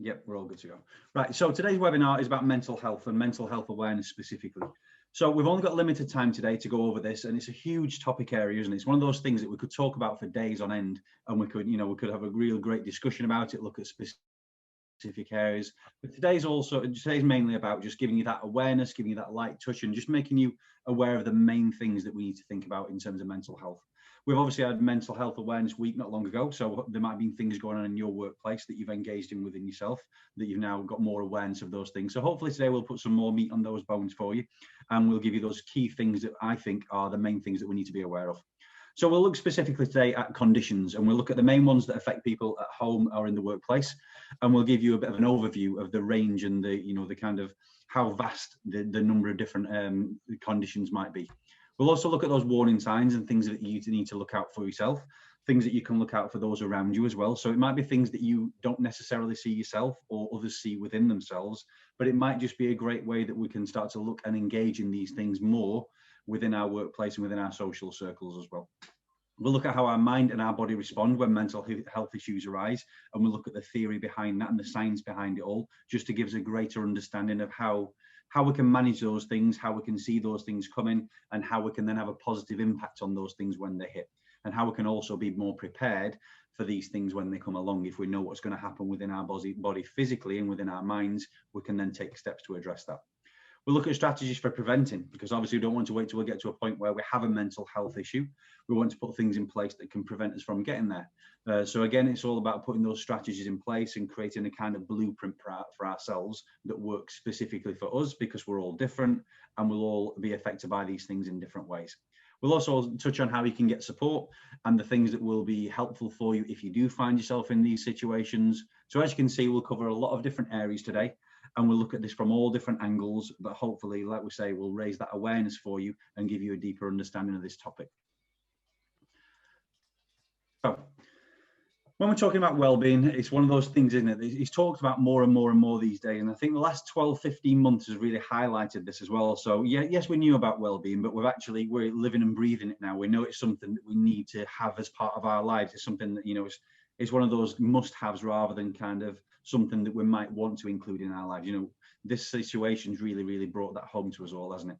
Yep, we're all good to go. Right, so today's webinar is about mental health and mental health awareness specifically. So we've only got limited time today to go over this, and it's a huge topic area, isn't it? It's one of those things that we could talk about for days on end, and we could have a real great discussion about it, look at specific areas. But today's mainly about just giving you that awareness, giving you that light touch, and just making you aware of the main things that we need to think about in terms of mental health. We've obviously had Mental Health Awareness Week not long ago, so there might have been things going on in your workplace that you've engaged in within yourself, that you've now got more awareness of those things. So hopefully today we'll put some more meat on those bones for you, and we'll give you those key things that I think are the main things that we need to be aware of. So we'll look specifically today at conditions, and we'll look at the main ones that affect people at home or in the workplace, and we'll give you a bit of an overview of the range and the kind of how vast the number of different conditions might be. We'll also look at those warning signs and things that you need to look out for yourself, things that you can look out for those around you as well. So it might be things that you don't necessarily see yourself or others see within themselves, but it might just be a great way that we can start to look and engage in these things more within our workplace and within our social circles as well. We'll look at how our mind and our body respond when mental health issues arise, and we'll look at the theory behind that and the science behind it all, just to give us a greater understanding of how we can manage those things, how we can see those things coming, and how we can then have a positive impact on those things when they hit, and how we can also be more prepared for these things when they come along. If we know what's going to happen within our body physically and within our minds, we can then take steps to address that. We'll look at strategies for preventing, because obviously we don't want to wait till we get to a point where we have a mental health issue. We want to put things in place that can prevent us from getting there. So again, it's all about putting those strategies in place and creating a kind of blueprint for ourselves that works specifically for us, because we're all different and we'll all be affected by these things in different ways. We'll also touch on how you can get support and the things that will be helpful for you if you do find yourself in these situations. So as you can see, we'll cover a lot of different areas today, and we'll look at this from all different angles, but hopefully, like we say, we'll raise that awareness for you and give you a deeper understanding of this topic. So, when we're talking about well-being, it's one of those things, isn't it? It's talked about more and more and more these days, and I think the last 12, 15 months has really highlighted this as well. So yeah, yes, we knew about well-being, but we're living and breathing it now. We know it's something that we need to have as part of our lives. It's something that, it's one of those must-haves rather than kind of something that we might want to include in our lives. This situation's really, really brought that home to us all, hasn't it?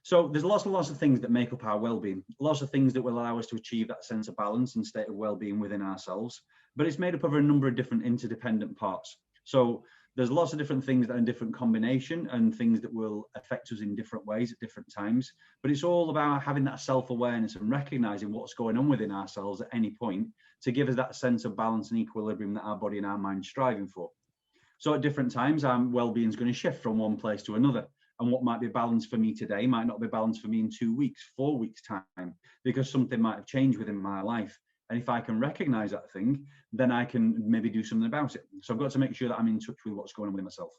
So there's lots and lots of things that make up our well-being, lots of things that will allow us to achieve that sense of balance and state of well-being within ourselves, but it's made up of a number of different interdependent parts. So there's lots of different things that are in different combination and things that will affect us in different ways at different times, but it's all about having that self-awareness and recognizing what's going on within ourselves at any point to give us that sense of balance and equilibrium that our body and our mind are striving for. So at different times, our well-being is going to shift from one place to another. And what might be balanced for me today might not be balanced for me in 2 weeks, 4 weeks time, because something might have changed within my life. And if I can recognize that thing, then I can maybe do something about it. So I've got to make sure that I'm in touch with what's going on with myself.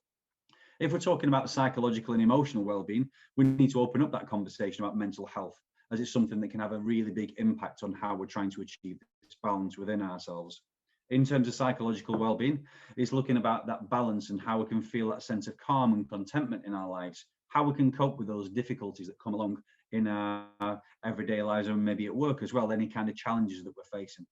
If we're talking about psychological and emotional well-being, we need to open up that conversation about mental health, as it's something that can have a really big impact on how we're trying to achieve this balance within ourselves. In terms of psychological well-being, it's looking about that balance and how we can feel that sense of calm and contentment in our lives, how we can cope with those difficulties that come along in our everyday lives and maybe at work as well, any kind of challenges that we're facing.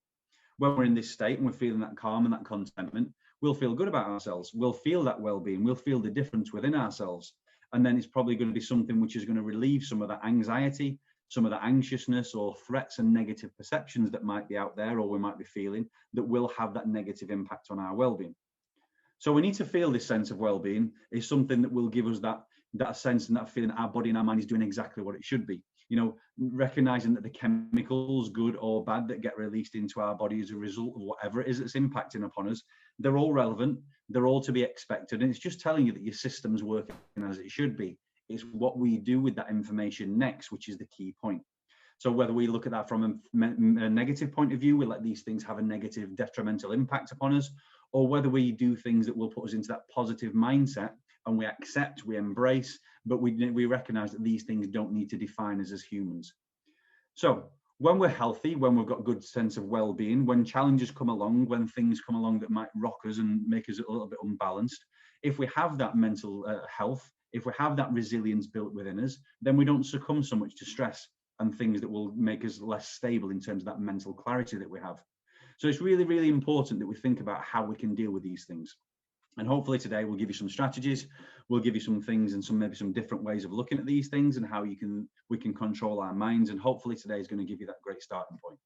When we're in this state and we're feeling that calm and that contentment, we'll feel good about ourselves. We'll feel that well-being. We'll feel the difference within ourselves. And then it's probably going to be something which is going to relieve some of that anxiety, some of the anxiousness or threats and negative perceptions that might be out there or we might be feeling that will have that negative impact on our well-being. So we need to feel this sense of well-being is something that will give us that sense and that feeling that our body and our mind is doing exactly what it should be. Recognizing that the chemicals, good or bad, that get released into our body as a result of whatever it is that's impacting upon us, they're all relevant, they're all to be expected. And it's just telling you that your system's working as it should be. It's what we do with that information next, which is the key point. So whether we look at that from a negative point of view, we let these things have a negative detrimental impact upon us, or whether we do things that will put us into that positive mindset and we accept, we embrace, but we recognize that these things don't need to define us as humans. So when we're healthy, when we've got good sense of well-being, when challenges come along, when things come along that might rock us and make us a little bit unbalanced, if we have that mental health, if we have that resilience built within us, then we don't succumb so much to stress and things that will make us less stable in terms of that mental clarity that we have. So it's really, really important that we think about how we can deal with these things. And hopefully today we'll give you some strategies, we'll give you some things and maybe some different ways of looking at these things and how we can control our minds. And hopefully today is going to give you that great starting point.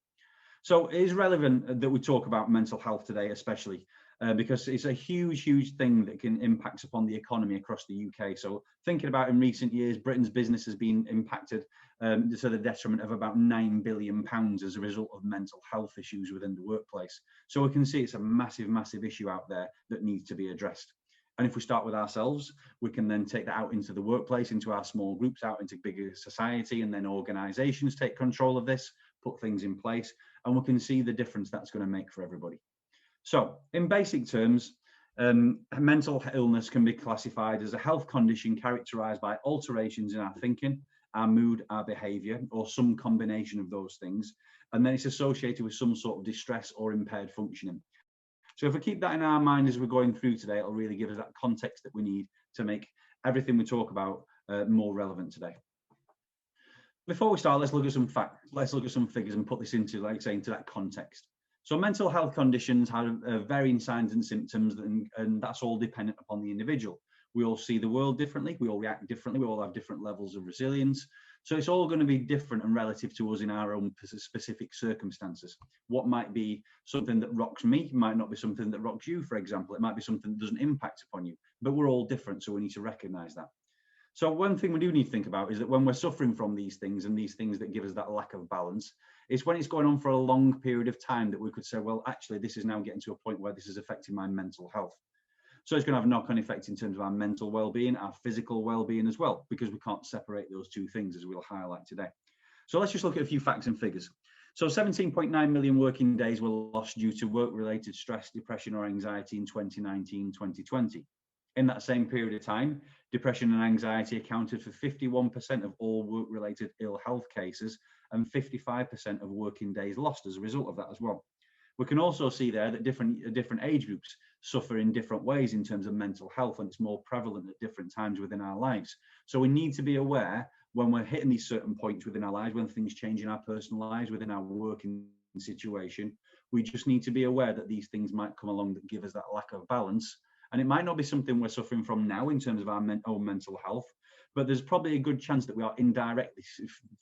So it is relevant that we talk about mental health today, especially because it's a huge thing that can impact upon the economy across the UK. So thinking about in recent years, Britain's business has been impacted to the detriment of about £9 billion as a result of mental health issues within the workplace. So we can see it's a massive issue out there that needs to be addressed. And if we start with ourselves, we can then take that out into the workplace, into our small groups, out into bigger society, and then organisations take control of this, put things in place, and we can see the difference that's going to make for everybody. So in basic terms, mental illness can be classified as a health condition characterised by alterations in our thinking, our mood, our behaviour, or some combination of those things. And then it's associated with some sort of distress or impaired functioning. So if we keep that in our mind as we're going through today, it'll really give us that context that we need to make everything we talk about more relevant today. Before we start, let's look at some facts. Let's look at some figures and put this into, like say, into that context. So mental health conditions have varying signs and symptoms, and that's all dependent upon the individual. We all see the world differently, we all react differently, we all have different levels of resilience. So it's all going to be different and relative to us in our own specific circumstances. What might be something that rocks me might not be something that rocks you, for example. It might be something that doesn't impact upon you, but we're all different, so we need to recognise that. So one thing we do need to think about is that when we're suffering from these things and these things that give us that lack of balance, it's when it's going on for a long period of time that we could say, well, actually, this is now getting to a point where this is affecting my mental health. So it's going to have a knock-on effect in terms of our mental well-being, our physical well-being as well, because we can't separate those two things, as we'll highlight today. So let's just look at a few facts and figures. So 17.9 million working days were lost due to work-related stress, depression or anxiety in 2019-2020. In that same period of time, depression and anxiety accounted for 51% of all work-related ill health cases and 55% of working days lost as a result of that as well. We can also see there that different age groups suffer in different ways in terms of mental health, and it's more prevalent at different times within our lives. So we need to be aware when we're hitting these certain points within our lives, when things change in our personal lives, within our working situation, we just need to be aware that these things might come along that give us that lack of balance. And it might not be something we're suffering from now in terms of our own mental health, but there's probably a good chance that we are indirectly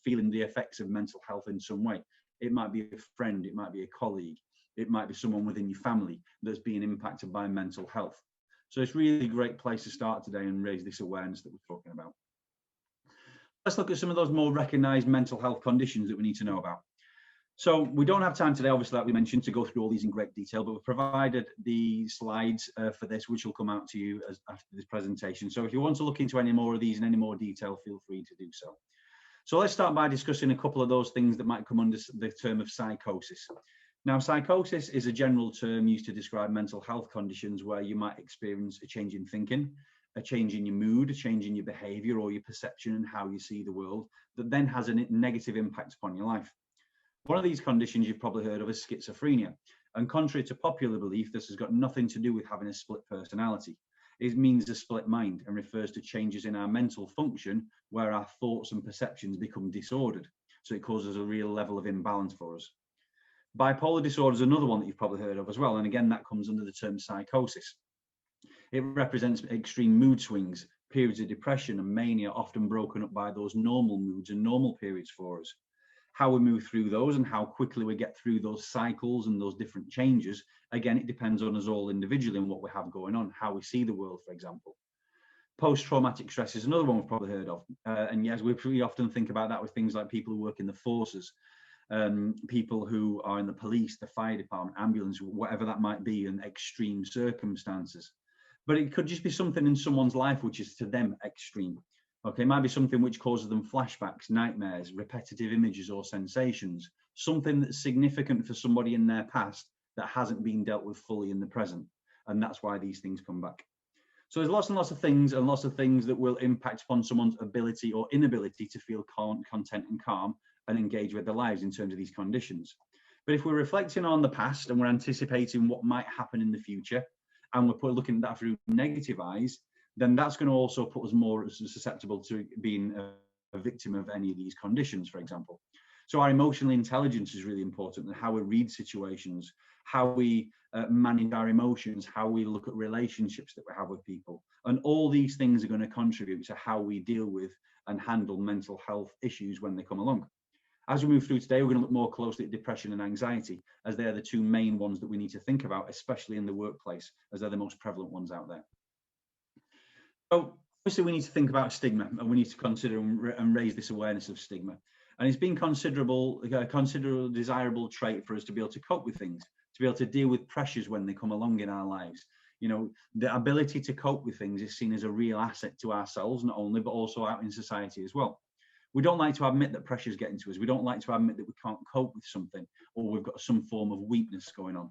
feeling the effects of mental health in some way. It might be a friend, it might be a colleague, it might be someone within your family that's being impacted by mental health. So it's really a great place to start today and raise this awareness that we're talking about. Let's look at some of those more recognised mental health conditions that we need to know about. So we don't have time today, obviously, like we mentioned, to go through all these in great detail, but we've provided the slides for this, which will come out to you after this presentation. So if you want to look into any more of these in any more detail, feel free to do so. So let's start by discussing a couple of those things that might come under the term of psychosis. Now, psychosis is a general term used to describe mental health conditions where you might experience a change in thinking, a change in your mood, a change in your behaviour or your perception and how you see the world that then has a negative impact upon your life. One of these conditions you've probably heard of is schizophrenia. And contrary to popular belief, this has got nothing to do with having a split personality. It means a split mind and refers to changes in our mental function where our thoughts and perceptions become disordered. So it causes a real level of imbalance for us. Bipolar disorder is another one that you've probably heard of as well. And again, that comes under the term psychosis. It represents extreme mood swings, periods of depression and mania, often broken up by those normal moods and normal periods for us. How we move through those and how quickly we get through those cycles and those different changes, again, it depends on us all individually and what we have going on, how we see the world, for example. Post-traumatic stress is another one we've probably heard of. And yes, we often think about that with things like people who work in the forces, people who are in the police, the fire department, ambulance, whatever that might be, in extreme circumstances. But it could just be something in someone's life which is to them extreme. Okay, it might be something which causes them flashbacks, nightmares, repetitive images or sensations, something that's significant for somebody in their past that hasn't been dealt with fully in the present. And that's why these things come back. So there's lots and lots of things that will impact upon someone's ability or inability to feel content and calm and engage with their lives in terms of these conditions. But if we're reflecting on the past and we're anticipating what might happen in the future, and we're looking at that through negative eyes, then that's going to also put us more susceptible to being a victim of any of these conditions, for example. So our emotional intelligence is really important, and how we read situations, how we manage our emotions, how we look at relationships that we have with people. And all these things are going to contribute to how we deal with and handle mental health issues when they come along. As we move through today, we're going to look more closely at depression and anxiety, as they're the two main ones that we need to think about, especially in the workplace, as they're the most prevalent ones out there. So obviously we need to think about stigma, and we need to consider and raise this awareness of stigma. And it's been a considerable desirable trait for us to be able to cope with things, to be able to deal with pressures when they come along in our lives. You know, the ability to cope with things is seen as a real asset to ourselves, not only, but also out in society as well. We don't like to admit that pressures get into us. We don't like to admit that we can't cope with something, or we've got some form of weakness going on.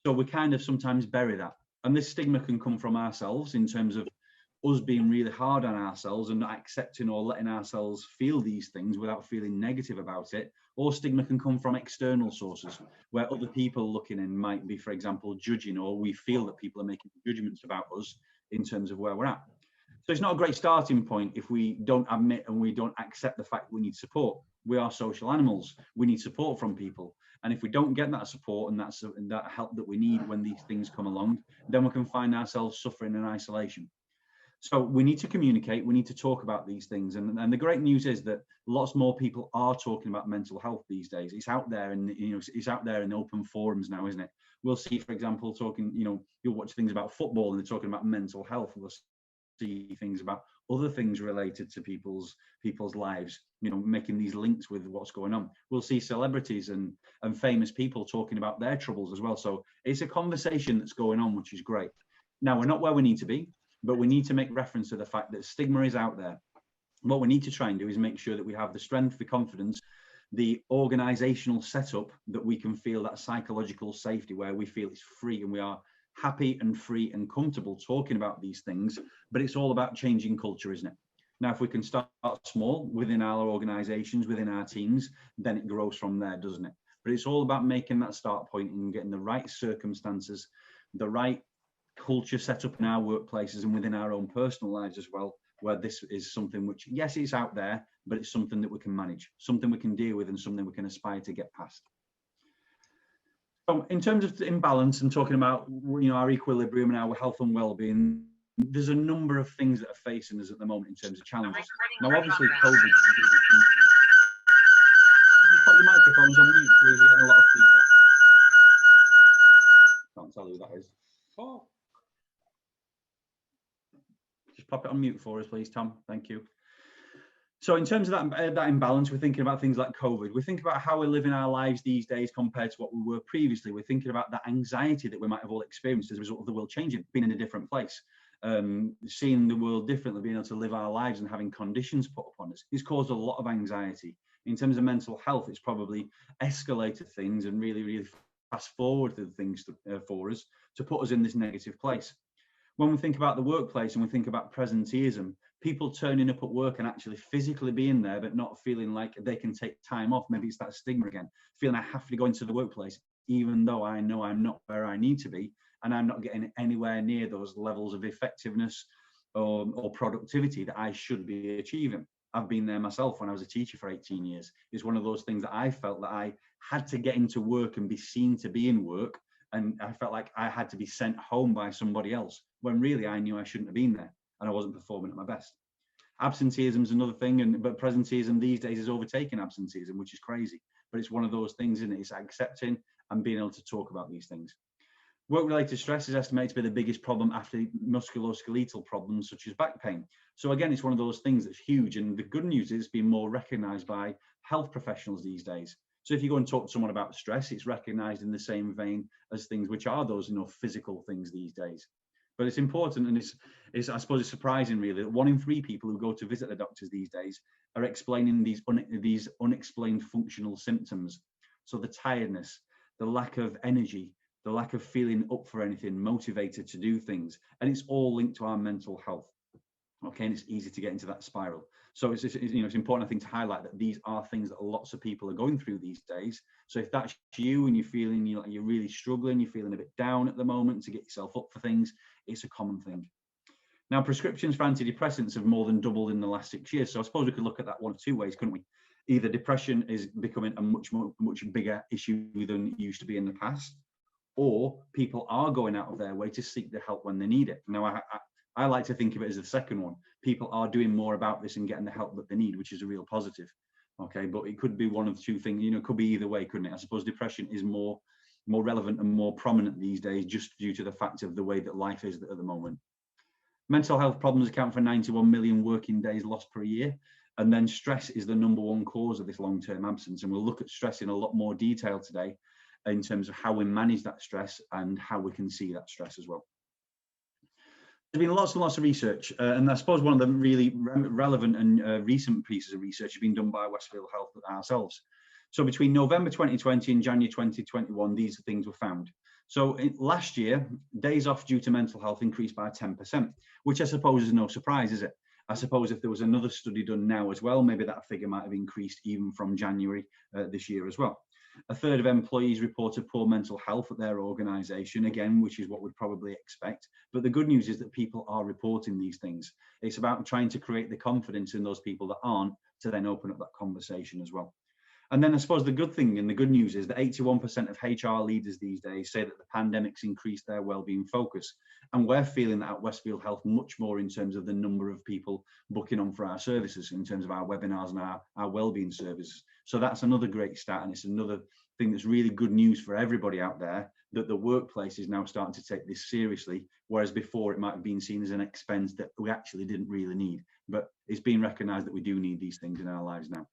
So we kind of sometimes bury that. And this stigma can come from ourselves, in terms of us being really hard on ourselves and not accepting or letting ourselves feel these things without feeling negative about it. Or stigma can come from external sources, where other people looking in might be, for example, judging, or we feel that people are making judgments about us in terms of where we're at. So it's not a great starting point if we don't admit and we don't accept the fact that we need support. We are social animals. We need support from people. And if we don't get that support and that help that we need when these things come along, then we can find ourselves suffering in isolation. So we need to communicate, we need to talk about these things. And the great news is that lots more people are talking about mental health these days. It's out there, and it's out there in open forums now, isn't it? We'll see, for example, you'll watch things about football and they're talking about mental health. We'll see things about other things related to people's lives, making these links with what's going on. We'll see celebrities and famous people talking about their troubles as well. So it's a conversation that's going on, which is great. Now, we're not where we need to be, but we need to make reference to the fact that stigma is out there. What we need to try and do is make sure that we have the strength, the confidence, the organizational setup that we can feel that psychological safety, where we feel it's free and we are happy and free and comfortable talking about these things. But it's all about changing culture, isn't it? Now, if we can start small within our organizations, within our teams, then it grows from there, doesn't it? But it's all about making that start point and getting the right circumstances, the right culture set up in our workplaces and within our own personal lives as well, where this is something which, yes, it's out there, but it's something that we can manage, something we can deal with, and something we can aspire to get past. So in terms of imbalance and talking about our equilibrium and our health and well-being, there's a number of things that are facing us at the moment in terms of challenges. Now, obviously, COVID. You put your microphones on mute, please. You're getting a lot of feedback. Can't tell who that is. Oh. Just pop it on mute for us, please, Tom. Thank you. So in terms of that imbalance, we're thinking about things like COVID. We think about how we're living our lives these days compared to what we were previously. We're thinking about that anxiety that we might have all experienced as a result of the world changing, being in a different place, seeing the world differently, being able to live our lives and having conditions put upon us. It's caused a lot of anxiety. In terms of mental health, it's probably escalated things and really, really fast forwarded things for us to put us in this negative place. When we think about the workplace and we think about presenteeism, people turning up at work and actually physically being there, but not feeling like they can take time off. Maybe it's that stigma again, feeling I have to go into the workplace, even though I know I'm not where I need to be, and I'm not getting anywhere near those levels of effectiveness or productivity that I should be achieving. I've been there myself when I was a teacher for 18 years. It's one of those things that I felt that I had to get into work and be seen to be in work. And I felt like I had to be sent home by somebody else, when really I knew I shouldn't have been there and I wasn't performing at my best. Absenteeism is another thing, but presenteeism these days is overtaking absenteeism, which is crazy. But it's one of those things, isn't it? It's accepting and being able to talk about these things. Work-related stress is estimated to be the biggest problem after musculoskeletal problems such as back pain. So again, it's one of those things that's huge. And the good news is it's being more recognised by health professionals these days. So if you go and talk to someone about stress, it's recognised in the same vein as things which are those physical things these days. But it's important, and it's I suppose it's surprising really that 1 in 3 people who go to visit the doctors these days are explaining these unexplained functional symptoms. So the tiredness, the lack of energy, the lack of feeling up for anything, motivated to do things, and it's all linked to our mental health. Okay, and it's easy to get into that spiral. So it's important, I think, to highlight that these are things that lots of people are going through these days. So if that's you and you're feeling you're really struggling, you're feeling a bit down at the moment to get yourself up for things, it's a common thing. Now, prescriptions for antidepressants have more than doubled in the last 6 years. So I suppose we could look at that one of two ways, couldn't we? Either depression is becoming a much bigger issue than it used to be in the past, or people are going out of their way to seek the help when they need it. Now, I like to think of it as the second one. People are doing more about this and getting the help that they need, which is a real positive. Okay, but it could be one of two things, it could be either way, couldn't it? I suppose depression is more relevant and more prominent these days, just due to the fact of the way that life is at the moment. Mental health problems account for 91 million working days lost per year. And then stress is the #1 cause of this long-term absence. And we'll look at stress in a lot more detail today in terms of how we manage that stress and how we can see that stress as well. There's been lots and lots of research, and I suppose one of the really relevant and recent pieces of research has been done by Westfield Health ourselves. So between November 2020 and January 2021, these things were found. So last year, days off due to mental health increased by 10%, which I suppose is no surprise, is it? I suppose if there was another study done now as well, maybe that figure might have increased even from January this year as well. A third of employees reported poor mental health at their organisation, again, which is what we'd probably expect. But the good news is that people are reporting these things. It's about trying to create the confidence in those people that aren't to then open up that conversation as well. And then I suppose the good thing and the good news is that 81% of HR leaders these days say that the pandemic's increased their wellbeing focus. And we're feeling that at Westfield Health much more in terms of the number of people booking on for our services, in terms of our webinars and our wellbeing services. So that's another great start, and it's another thing that's really good news for everybody out there, that the workplace is now starting to take this seriously, whereas before it might have been seen as an expense that we actually didn't really need. But it's been recognised that we do need these things in our lives now.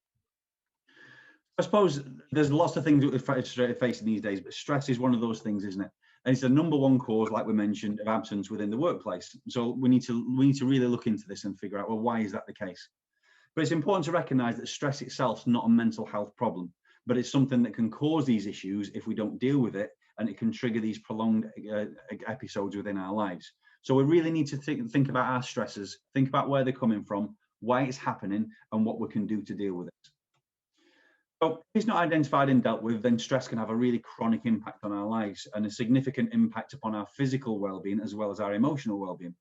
I suppose there's lots of things that we're facing these days, but stress is one of those things, isn't it? And it's the #1 cause, like we mentioned, of absence within the workplace. So we need to really look into this and figure out, well, why is that the case? But it's important to recognise that stress itself is not a mental health problem, but it's something that can cause these issues if we don't deal with it, and it can trigger these prolonged episodes within our lives. So we really need to think about our stresses, think about where they're coming from, why it's happening, and what we can do to deal with it. So if it's not identified and dealt with, then stress can have a really chronic impact on our lives and a significant impact upon our physical well-being as well as our emotional well-being.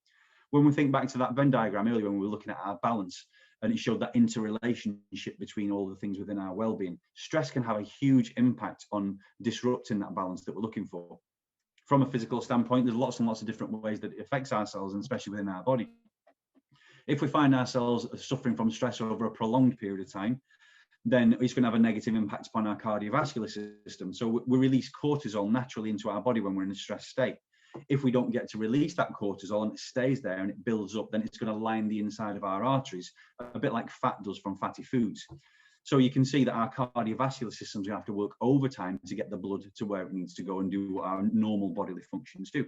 When we think back to that Venn diagram earlier when we were looking at our balance, and it showed that interrelationship between all the things within our well-being, stress can have a huge impact on disrupting that balance that we're looking for. From a physical standpoint, there's lots and lots of different ways that it affects ourselves, and especially within our body. If we find ourselves suffering from stress over a prolonged period of time, then it's going to have a negative impact upon our cardiovascular system. So we release cortisol naturally into our body when we're in a stress state. If we don't get to release that cortisol and it stays there and it builds up, then it's going to line the inside of our arteries, a bit like fat does from fatty foods. So you can see that our cardiovascular system's going to have to work overtime to get the blood to where it needs to go and do what our normal bodily functions do.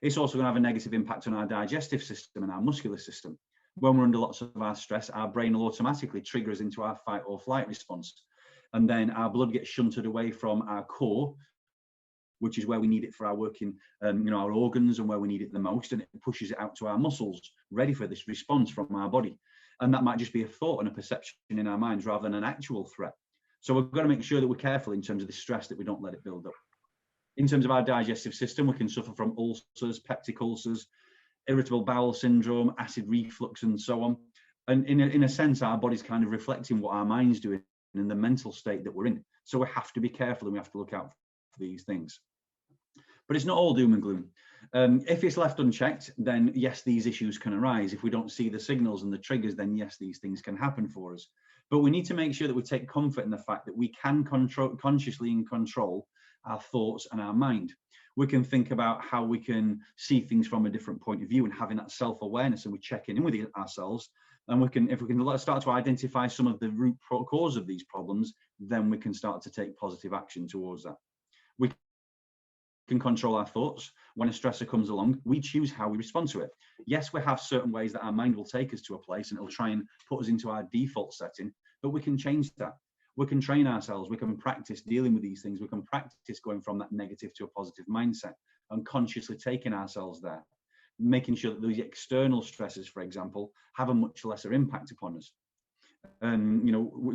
It's also going to have a negative impact on our digestive system and our muscular system. When we're under lots of our stress, our brain will automatically trigger us into our fight or flight response. And then our blood gets shunted away from our core, which is where we need it for our working, our organs and where we need it the most. And it pushes it out to our muscles, ready for this response from our body. And that might just be a thought and a perception in our minds rather than an actual threat. So we've got to make sure that we're careful in terms of the stress, that we don't let it build up. In terms of our digestive system, we can suffer from ulcers, peptic ulcers, irritable bowel syndrome, acid reflux, and so on. And in a sense, our body's kind of reflecting what our mind's doing in the mental state that we're in. So we have to be careful and we have to look out for these things. But it's not all doom and gloom. If it's left unchecked, then yes, these issues can arise. If we don't see the signals and the triggers, then yes, these things can happen for us. But we need to make sure that we take comfort in the fact that we can consciously control our thoughts and our mind. We can think about how we can see things from a different point of view and having that self-awareness, and we're checking in with ourselves. And if we can start to identify some of the root cause of these problems, then we can start to take positive action towards that. We can control our thoughts. When a stressor comes along, we choose how we respond to it. Yes, we have certain ways that our mind will take us to a place and it'll try and put us into our default setting, but we can change that. We can train ourselves, we can practice dealing with these things, we can practice going from that negative to a positive mindset and consciously taking ourselves there, making sure that these external stresses, for example, have a much lesser impact upon us. And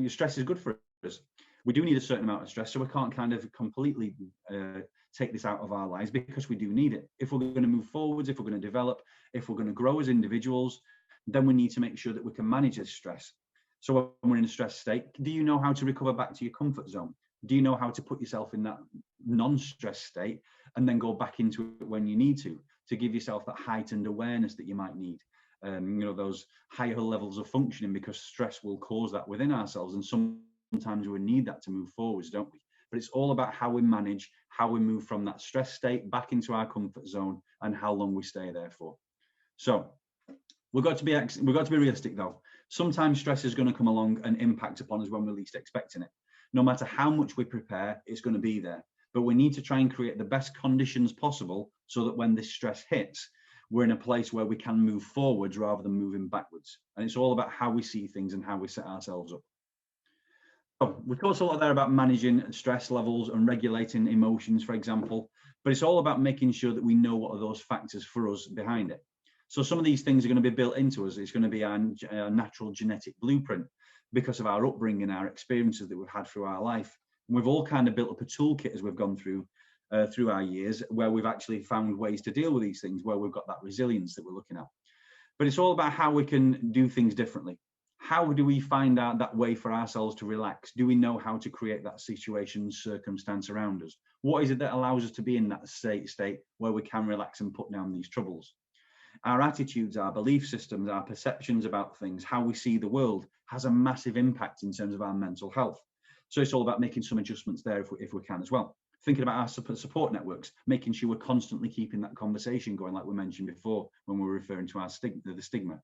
stress is good for us. We do need a certain amount of stress, so we can't kind of completely take this out of our lives, because we do need it. If we're going to move forwards, if we're going to develop, if we're going to grow as individuals, then we need to make sure that we can manage this stress. So when we're in a stress state, do you know how to recover back to your comfort zone? Do you know how to put yourself in that non-stress state and then go back into it when you need to give yourself that heightened awareness that you might need? Those higher levels of functioning, because stress will cause that within ourselves, and sometimes we need that to move forwards, don't we? But it's all about how we manage, how we move from that stress state back into our comfort zone, and how long we stay there for. So we've got to be realistic though. Sometimes stress is going to come along and impact upon us when we're least expecting it. No matter how much we prepare, it's going to be there. But we need to try and create the best conditions possible so that when this stress hits, we're in a place where we can move forwards rather than moving backwards. And it's all about how we see things and how we set ourselves up. So we talked a lot there about managing stress levels and regulating emotions, for example, but it's all about making sure that we know what are those factors for us behind it. So some of these things are going to be built into us. It's going to be our natural genetic blueprint because of our upbringing, our experiences that we've had through our life. And we've all kind of built up a toolkit as we've gone through our years, where we've actually found ways to deal with these things, where we've got that resilience that we're looking at. But it's all about how we can do things differently. How do we find out that way for ourselves to relax? Do we know how to create that situation, circumstance around us? What is it that allows us to be in that state where we can relax and put down these troubles? Our attitudes, our belief systems, our perceptions about things, how we see the world has a massive impact in terms of our mental health. So it's all about making some adjustments there if we can as well. Thinking about our support networks, making sure we're constantly keeping that conversation going, like we mentioned before when we were referring to the stigma.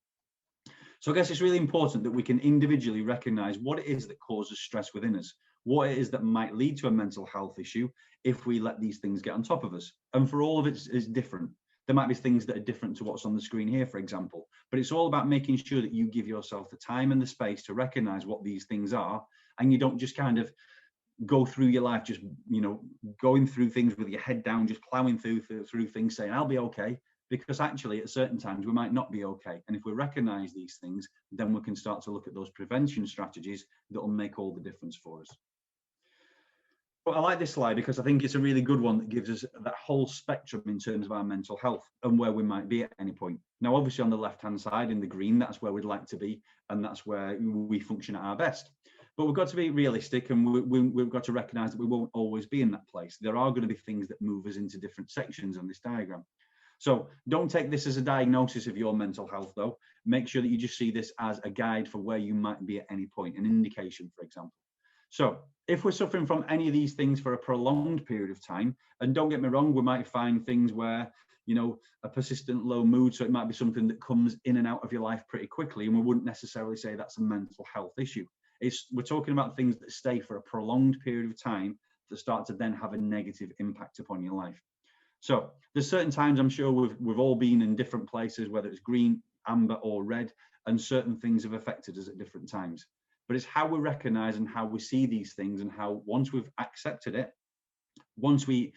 So I guess it's really important that we can individually recognize what it is that causes stress within us, what it is that might lead to a mental health issue if we let these things get on top of us. And for all of it is different. There might be things that are different to what's on the screen here, for example, but it's all about making sure that you give yourself the time and the space to recognize what these things are, and you don't just kind of go through your life just going through things with your head down, just plowing through things saying I'll be okay, because actually at certain times we might not be okay. And if we recognize these things, then we can start to look at those prevention strategies that will make all the difference for us. But I like this slide because I think it's a really good one that gives us that whole spectrum in terms of our mental health and where we might be at any point. Now, obviously on the left-hand side in the green, that's where we'd like to be, and that's where we function at our best. But we've got to be realistic, and we've got to recognize that we won't always be in that place. There are going to be things that move us into different sections on this diagram. So don't take this as a diagnosis of your mental health, though. Make sure that you just see this as a guide for where you might be at any point, an indication, for example. So if we're suffering from any of these things for a prolonged period of time, and don't get me wrong, we might find things where, a persistent low mood, so it might be something that comes in and out of your life pretty quickly, and we wouldn't necessarily say that's a mental health issue. We're talking about things that stay for a prolonged period of time that start to then have a negative impact upon your life. So there's certain times, I'm sure we've all been in different places, whether it's green, amber or red, and certain things have affected us at different times. But it's how we recognize and how we see these things, and how once we've accepted it, once we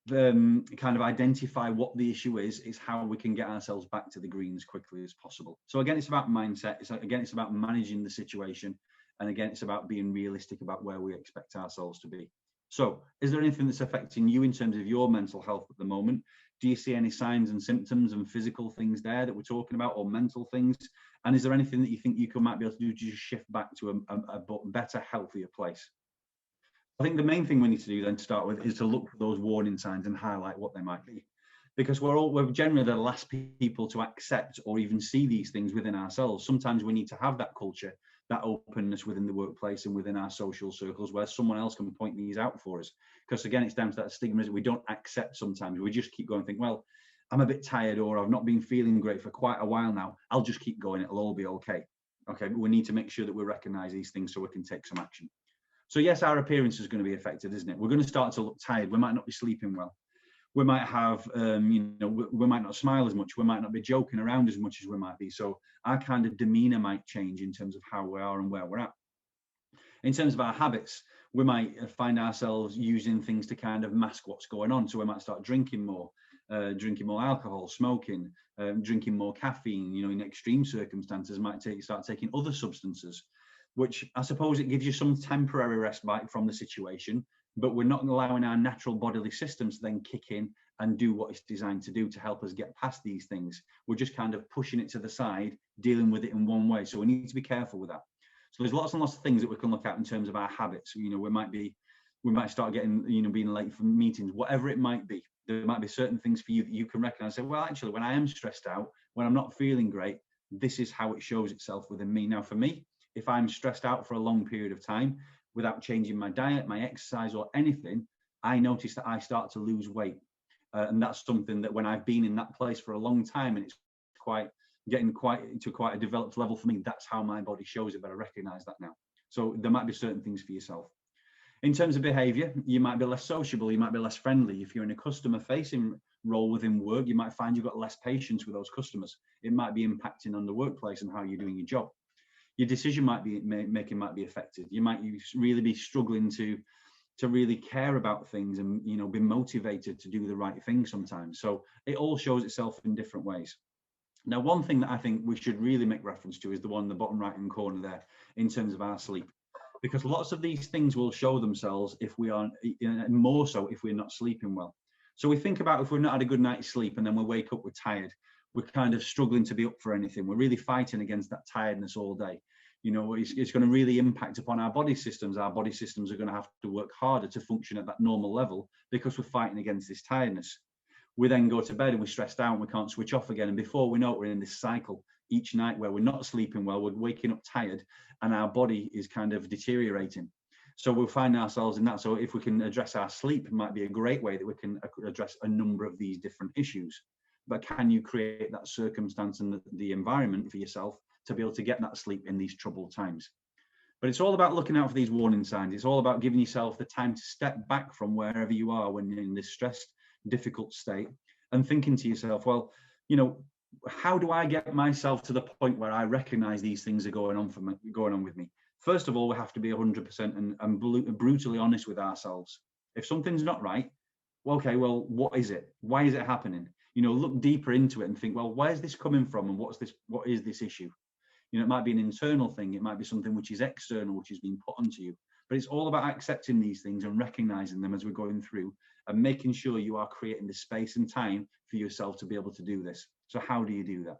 kind of identify what the issue is how we can get ourselves back to the green as quickly as possible. So again, it's about mindset. It's about managing the situation. And again, it's about being realistic about where we expect ourselves to be. So is there anything that's affecting you in terms of your mental health at the moment? Do you see any signs and symptoms and physical things there that we're talking about, or mental things? And is there anything that you think you might be able to do to just shift back to a better, healthier place? I think the main thing we need to do then to start with is to look for those warning signs and highlight what they might be. Because we're generally the last people to accept or even see these things within ourselves. Sometimes we need to have that culture, that openness within the workplace and within our social circles where someone else can point these out for us. Because again, it's down to that stigma that we don't accept sometimes. We just keep going and think, well, I'm a bit tired, or I've not been feeling great for quite a while now. I'll just keep going. It'll all be okay. Okay, but we need to make sure that we recognize these things so we can take some action. So yes, our appearance is going to be affected, isn't it? We're going to start to look tired. We might not be sleeping well. We might have, we might not smile as much. We might not be joking around as much as we might be. So our kind of demeanor might change in terms of how we are and where we're at. In terms of our habits, we might find ourselves using things to kind of mask what's going on. So we might start drinking more alcohol, smoking, drinking more caffeine, in extreme circumstances, might start taking other substances, which I suppose it gives you some temporary respite from the situation, but we're not allowing our natural bodily systems to then kick in and do what it's designed to do to help us get past these things. We're just kind of pushing it to the side, dealing with it in one way. So we need to be careful with that. So there's lots and lots of things that we can look at in terms of our habits. You know, we might start getting, you know, being late for meetings, whatever it might be. There might be certain things for you that you can recognize. Say, well, actually, when I am stressed out, when I'm not feeling great, this is how it shows itself within me. Now, for me, if I'm stressed out for a long period of time without changing my diet, my exercise, or anything, I notice that I start to lose weight. And that's something that when I've been in that place for a long time and it's getting quite a developed level for me, that's how my body shows it, but I recognize that now. So there might be certain things for yourself. In terms of behavior, you might be less sociable, you might be less friendly. If you're in a customer facing role within work, you might find you've got less patience with those customers. It might be impacting on the workplace and how you're doing your job. Your decision making might be affected. You might really be struggling to really care about things and, you know, be motivated to do the right thing sometimes. So it all shows itself in different ways. Now, one thing that I think we should really make reference to is the one in the bottom right hand corner there, in terms of our sleep, because lots of these things will show themselves if we are, more so if we're not sleeping well. So we think about if we've not had a good night's sleep and then we wake up, we're tired, we're kind of struggling to be up for anything. We're really fighting against that tiredness all day. You know, it's going to really impact upon our body systems. Our body systems are going to have to work harder to function at that normal level because we're fighting against this tiredness. We then go to bed and we're stressed out and we can't switch off again. And before we know it, we're in this cycle each night where we're not sleeping well, we're waking up tired and our body is kind of deteriorating. So we'll find ourselves in that. So if we can address our sleep, it might be a great way that we can address a number of these different issues. But can you create that circumstance and the environment for yourself to be able to get that sleep in these troubled times? But it's all about looking out for these warning signs. It's all about giving yourself the time to step back from wherever you are when you're in this stressed, difficult state and thinking to yourself, well, you know, how do I get myself to the point where I recognize these things are going on with me? First of all, we have to be 100% and brutally honest with ourselves. If something's not right, well, okay, well, what is it? Why is it happening? You know, look deeper into it and think, well, where's this coming from and what is this issue? You know, it might be an internal thing. It might be something which is external, which is being put onto you. But it's all about accepting these things and recognizing them as we're going through and making sure you are creating the space and time for yourself to be able to do this. So how do you do that?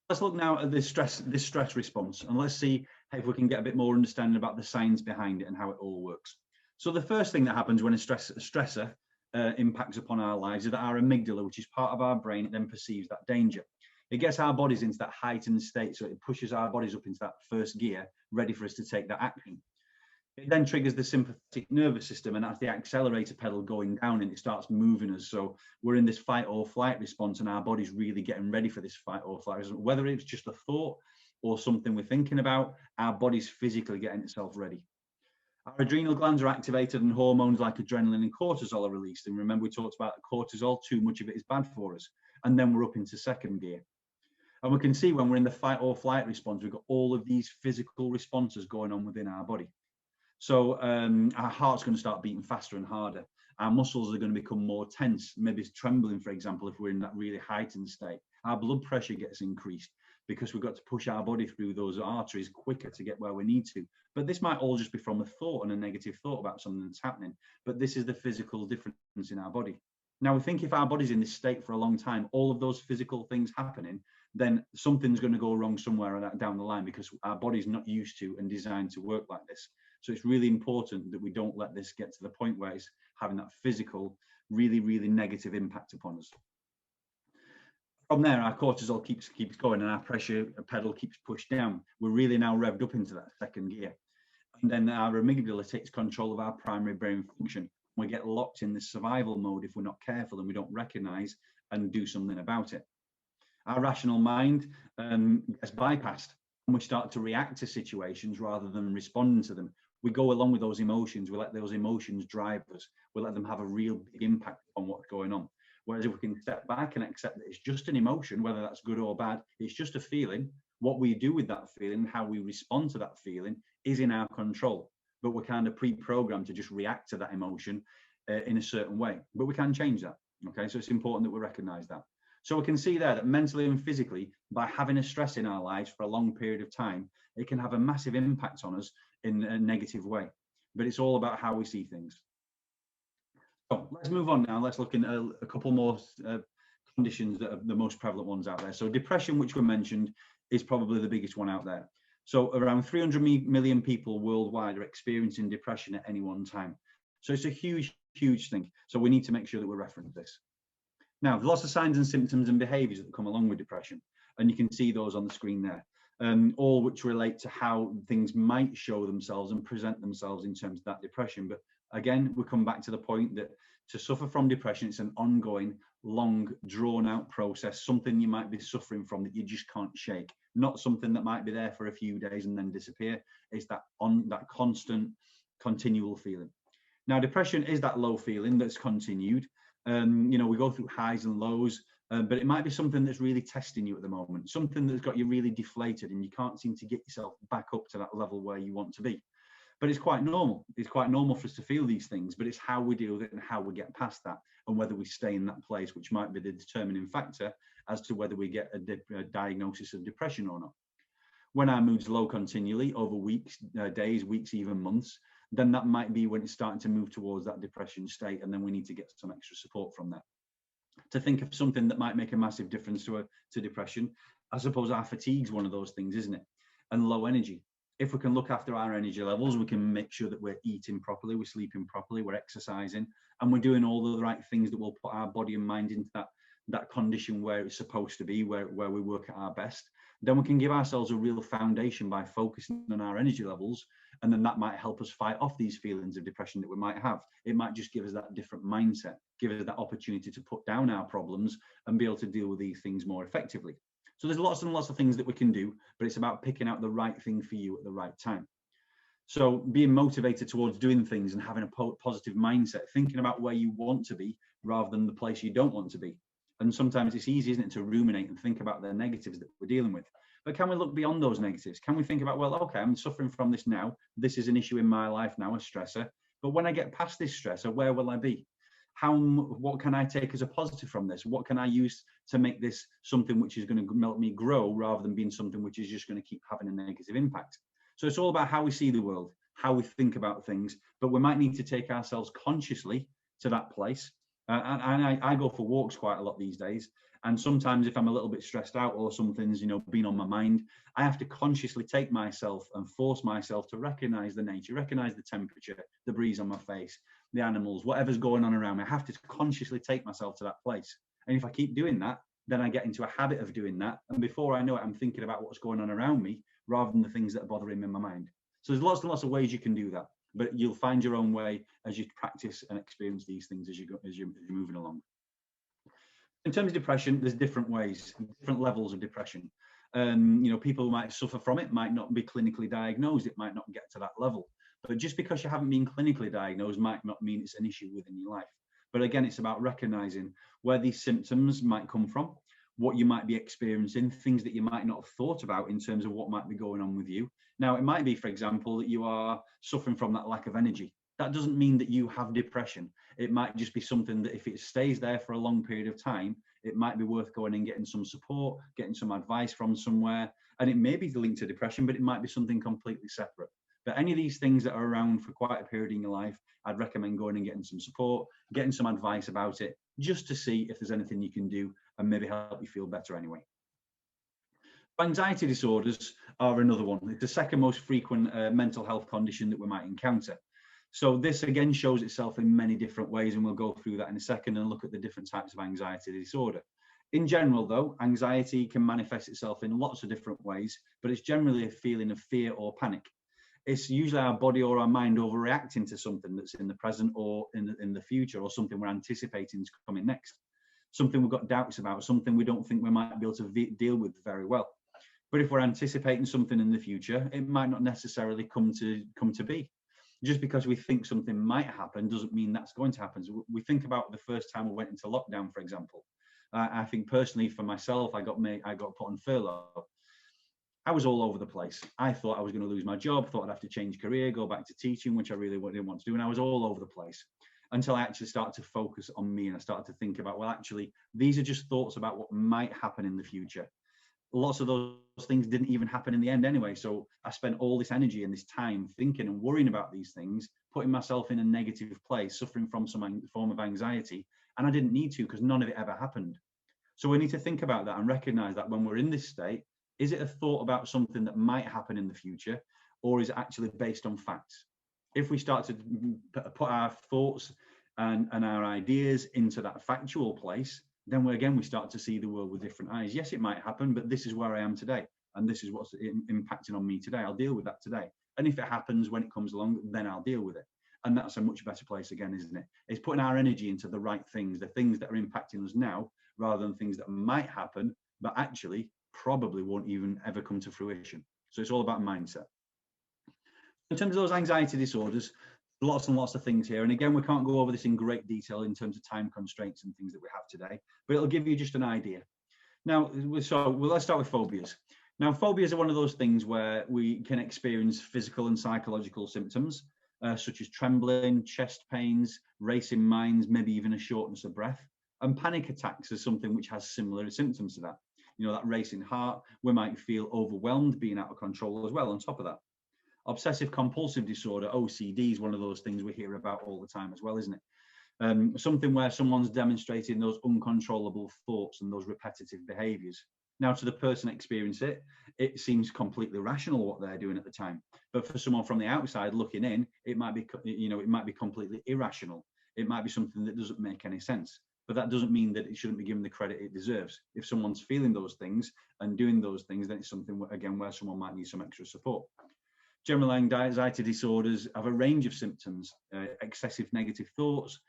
Let's look now at this stress response, and let's see if we can get a bit more understanding about the science behind it and how it all works. So the first thing that happens when a stressor impacts upon our lives is that our amygdala, which is part of our brain, then perceives that danger. It gets our bodies into that heightened state, so it pushes our bodies up into that first gear, ready for us to take that action. It then triggers the sympathetic nervous system, and that's the accelerator pedal going down, and it starts moving us. So we're in this fight or flight response, and our body's really getting ready for this fight or flight response. Whether it's just a thought or something we're thinking about, our body's physically getting itself ready. Our adrenal glands are activated and hormones like adrenaline and cortisol are released. And remember, we talked about cortisol, too much of it is bad for us. And then we're up into second gear. And we can see when we're in the fight or flight response, we've got all of these physical responses going on within our body. So our heart's going to start beating faster and harder. Our muscles are going to become more tense, maybe trembling, for example, if we're in that really heightened state. Our blood pressure gets increased because we've got to push our body through those arteries quicker to get where we need to. But this might all just be from a thought and a negative thought about something that's happening. But this is the physical difference in our body. Now, we think if our body's in this state for a long time, all of those physical things happening, then something's going to go wrong somewhere down the line because our body's not used to and designed to work like this. So it's really important that we don't let this get to the point where it's having that physical, really, really negative impact upon us. From there, our cortisol keeps going and our pressure pedal keeps pushed down. We're really now revved up into that second gear. And then our amygdala takes control of our primary brain function. We get locked in the survival mode if we're not careful and we don't recognize and do something about it. Our rational mind gets bypassed and we start to react to situations rather than responding to them. We go along with those emotions. We let those emotions drive us. We let them have a real big impact on what's going on. Whereas if we can step back and accept that it's just an emotion, whether that's good or bad, it's just a feeling. What we do with that feeling, how we respond to that feeling is in our control. But we're kind of pre-programmed to just react to that emotion in a certain way. But we can change that. Okay, so it's important that we recognize that. So we can see there that mentally and physically, by having a stress in our lives for a long period of time, it can have a massive impact on us in a negative way. But it's all about how we see things. So let's move on now. Let's look in a couple more conditions that are the most prevalent ones out there. So depression, which we mentioned, is probably the biggest one out there. So around 300 million people worldwide are experiencing depression at any one time. So it's a huge, huge thing. So we need to make sure that we reference this. Now, there's lots of signs and symptoms and behaviours that come along with depression, and you can see those on the screen there, all which relate to how things might show themselves and present themselves in terms of that depression. But again, we come back to the point that to suffer from depression, it's an ongoing, long, drawn-out process, something you might be suffering from that you just can't shake, not something that might be there for a few days and then disappear. It's that constant, continual feeling. Now, depression is that low feeling that's continued. We go through highs and lows, but it might be something that's really testing you at the moment, something that's got you really deflated and you can't seem to get yourself back up to that level where you want to be. But it's quite normal. It's quite normal for us to feel these things, but it's how we deal with it and how we get past that and whether we stay in that place, which might be the determining factor as to whether we get a diagnosis of depression or not. When our mood's low continually over weeks, days, weeks, even months, then that might be when it's starting to move towards that depression state, and then we need to get some extra support from that. To think of something that might make a massive difference to depression, I suppose our fatigue's one of those things, isn't it? And low energy. If we can look after our energy levels, we can make sure that we're eating properly, we're sleeping properly, we're exercising, and we're doing all the right things that will put our body and mind into that condition where it's supposed to be, where we work at our best. Then we can give ourselves a real foundation by focusing on our energy levels, and then that might help us fight off these feelings of depression that we might have. It might just give us that different mindset, give us that opportunity to put down our problems and be able to deal with these things more effectively. So there's lots and lots of things that we can do, but it's about picking out the right thing for you at the right time. So being motivated towards doing things and having a positive mindset, thinking about where you want to be rather than the place you don't want to be. And sometimes it's easy, isn't it, to ruminate and think about the negatives that we're dealing with. But can we look beyond those negatives? Can we think about, well, okay, I'm suffering from this now. This is an issue in my life now, a stressor. But when I get past this stressor, where will I be? What can I take as a positive from this? What can I use to make this something which is going to help me grow rather than being something which is just going to keep having a negative impact? So it's all about how we see the world, how we think about things, but we might need to take ourselves consciously to that place. And I go for walks quite a lot these days. And sometimes if I'm a little bit stressed out or something's, been on my mind, I have to consciously take myself and force myself to recognize the nature, recognize the temperature, the breeze on my face, the animals, whatever's going on around me. I have to consciously take myself to that place. And if I keep doing that, then I get into a habit of doing that. And before I know it, I'm thinking about what's going on around me rather than the things that are bothering me in my mind. So there's lots and lots of ways you can do that. But you'll find your own way as you practice and experience these things as you're moving along. In terms of depression, there's different ways, different levels of depression. People who might suffer from it might not be clinically diagnosed. It might not get to that level. But just because you haven't been clinically diagnosed might not mean it's an issue within your life. But again, it's about recognizing where these symptoms might come from, what you might be experiencing, things that you might not have thought about in terms of what might be going on with you. Now, it might be, for example, that you are suffering from that lack of energy. That doesn't mean that you have depression. It might just be something that if it stays there for a long period of time, it might be worth going and getting some support, getting some advice from somewhere. And it may be linked to depression, but it might be something completely separate. But any of these things that are around for quite a period in your life, I'd recommend going and getting some support, getting some advice about it, just to see if there's anything you can do and maybe help you feel better anyway. Anxiety disorders are another one. It's the second most frequent mental health condition that we might encounter. So this again shows itself in many different ways, and we'll go through that in a second and look at the different types of anxiety disorder. In general, though, anxiety can manifest itself in lots of different ways, but it's generally a feeling of fear or panic. It's usually our body or our mind overreacting to something that's in the present or in the future, or something we're anticipating is coming next, something we've got doubts about, something we don't think we might be able to deal with very well. But if we're anticipating something in the future, it might not necessarily come to be. Just because we think something might happen doesn't mean that's going to happen. So we think about the first time we went into lockdown, for example. I think personally for myself, I got put on furlough. I was all over the place. I thought I was going to lose my job, thought I'd have to change career, go back to teaching, which I really didn't want to do. And I was all over the place until I actually started to focus on me and I started to think about, well, actually, these are just thoughts about what might happen in the future. Lots of those things didn't even happen in the end anyway. So I spent all this energy and this time thinking and worrying about these things, putting myself in a negative place, suffering from some form of anxiety. And I didn't need to, because none of it ever happened. So we need to think about that and recognize that when we're in this state, Is it a thought about something that might happen in the future, or is it actually based on facts? If we start to put our thoughts and our ideas into that factual place, then we start to see the world with different eyes. Yes, it might happen, but this is where I am today, and this is what's impacting on me today. I'll deal with that today. And if it happens when it comes along, then I'll deal with it. And that's a much better place again, isn't it? It's putting our energy into the right things, the things that are impacting us now, rather than things that might happen, but actually probably won't even ever come to fruition. So it's all about mindset. In terms of those anxiety disorders, lots and lots of things here. And again, we can't go over this in great detail in terms of time constraints and things that we have today, but it'll give you just an idea. Now, let's start with phobias. Now, phobias are one of those things where we can experience physical and psychological symptoms, such as trembling, chest pains, racing minds, maybe even a shortness of breath. And panic attacks is something which has similar symptoms to that. You know, that racing heart, we might feel overwhelmed, being out of control as well on top of that. Obsessive compulsive disorder, OCD, is one of those things we hear about all the time as well, isn't it? Something where someone's demonstrating those uncontrollable thoughts and those repetitive behaviors. Now, to the person experiencing it, it seems completely rational what they're doing at the time. But for someone from the outside looking in, it might be, it might be completely irrational. It might be something that doesn't make any sense. But that doesn't mean that it shouldn't be given the credit it deserves. If someone's feeling those things and doing those things, then it's something, again, where someone might need some extra support. General anxiety disorders have a range of symptoms: excessive negative thoughts,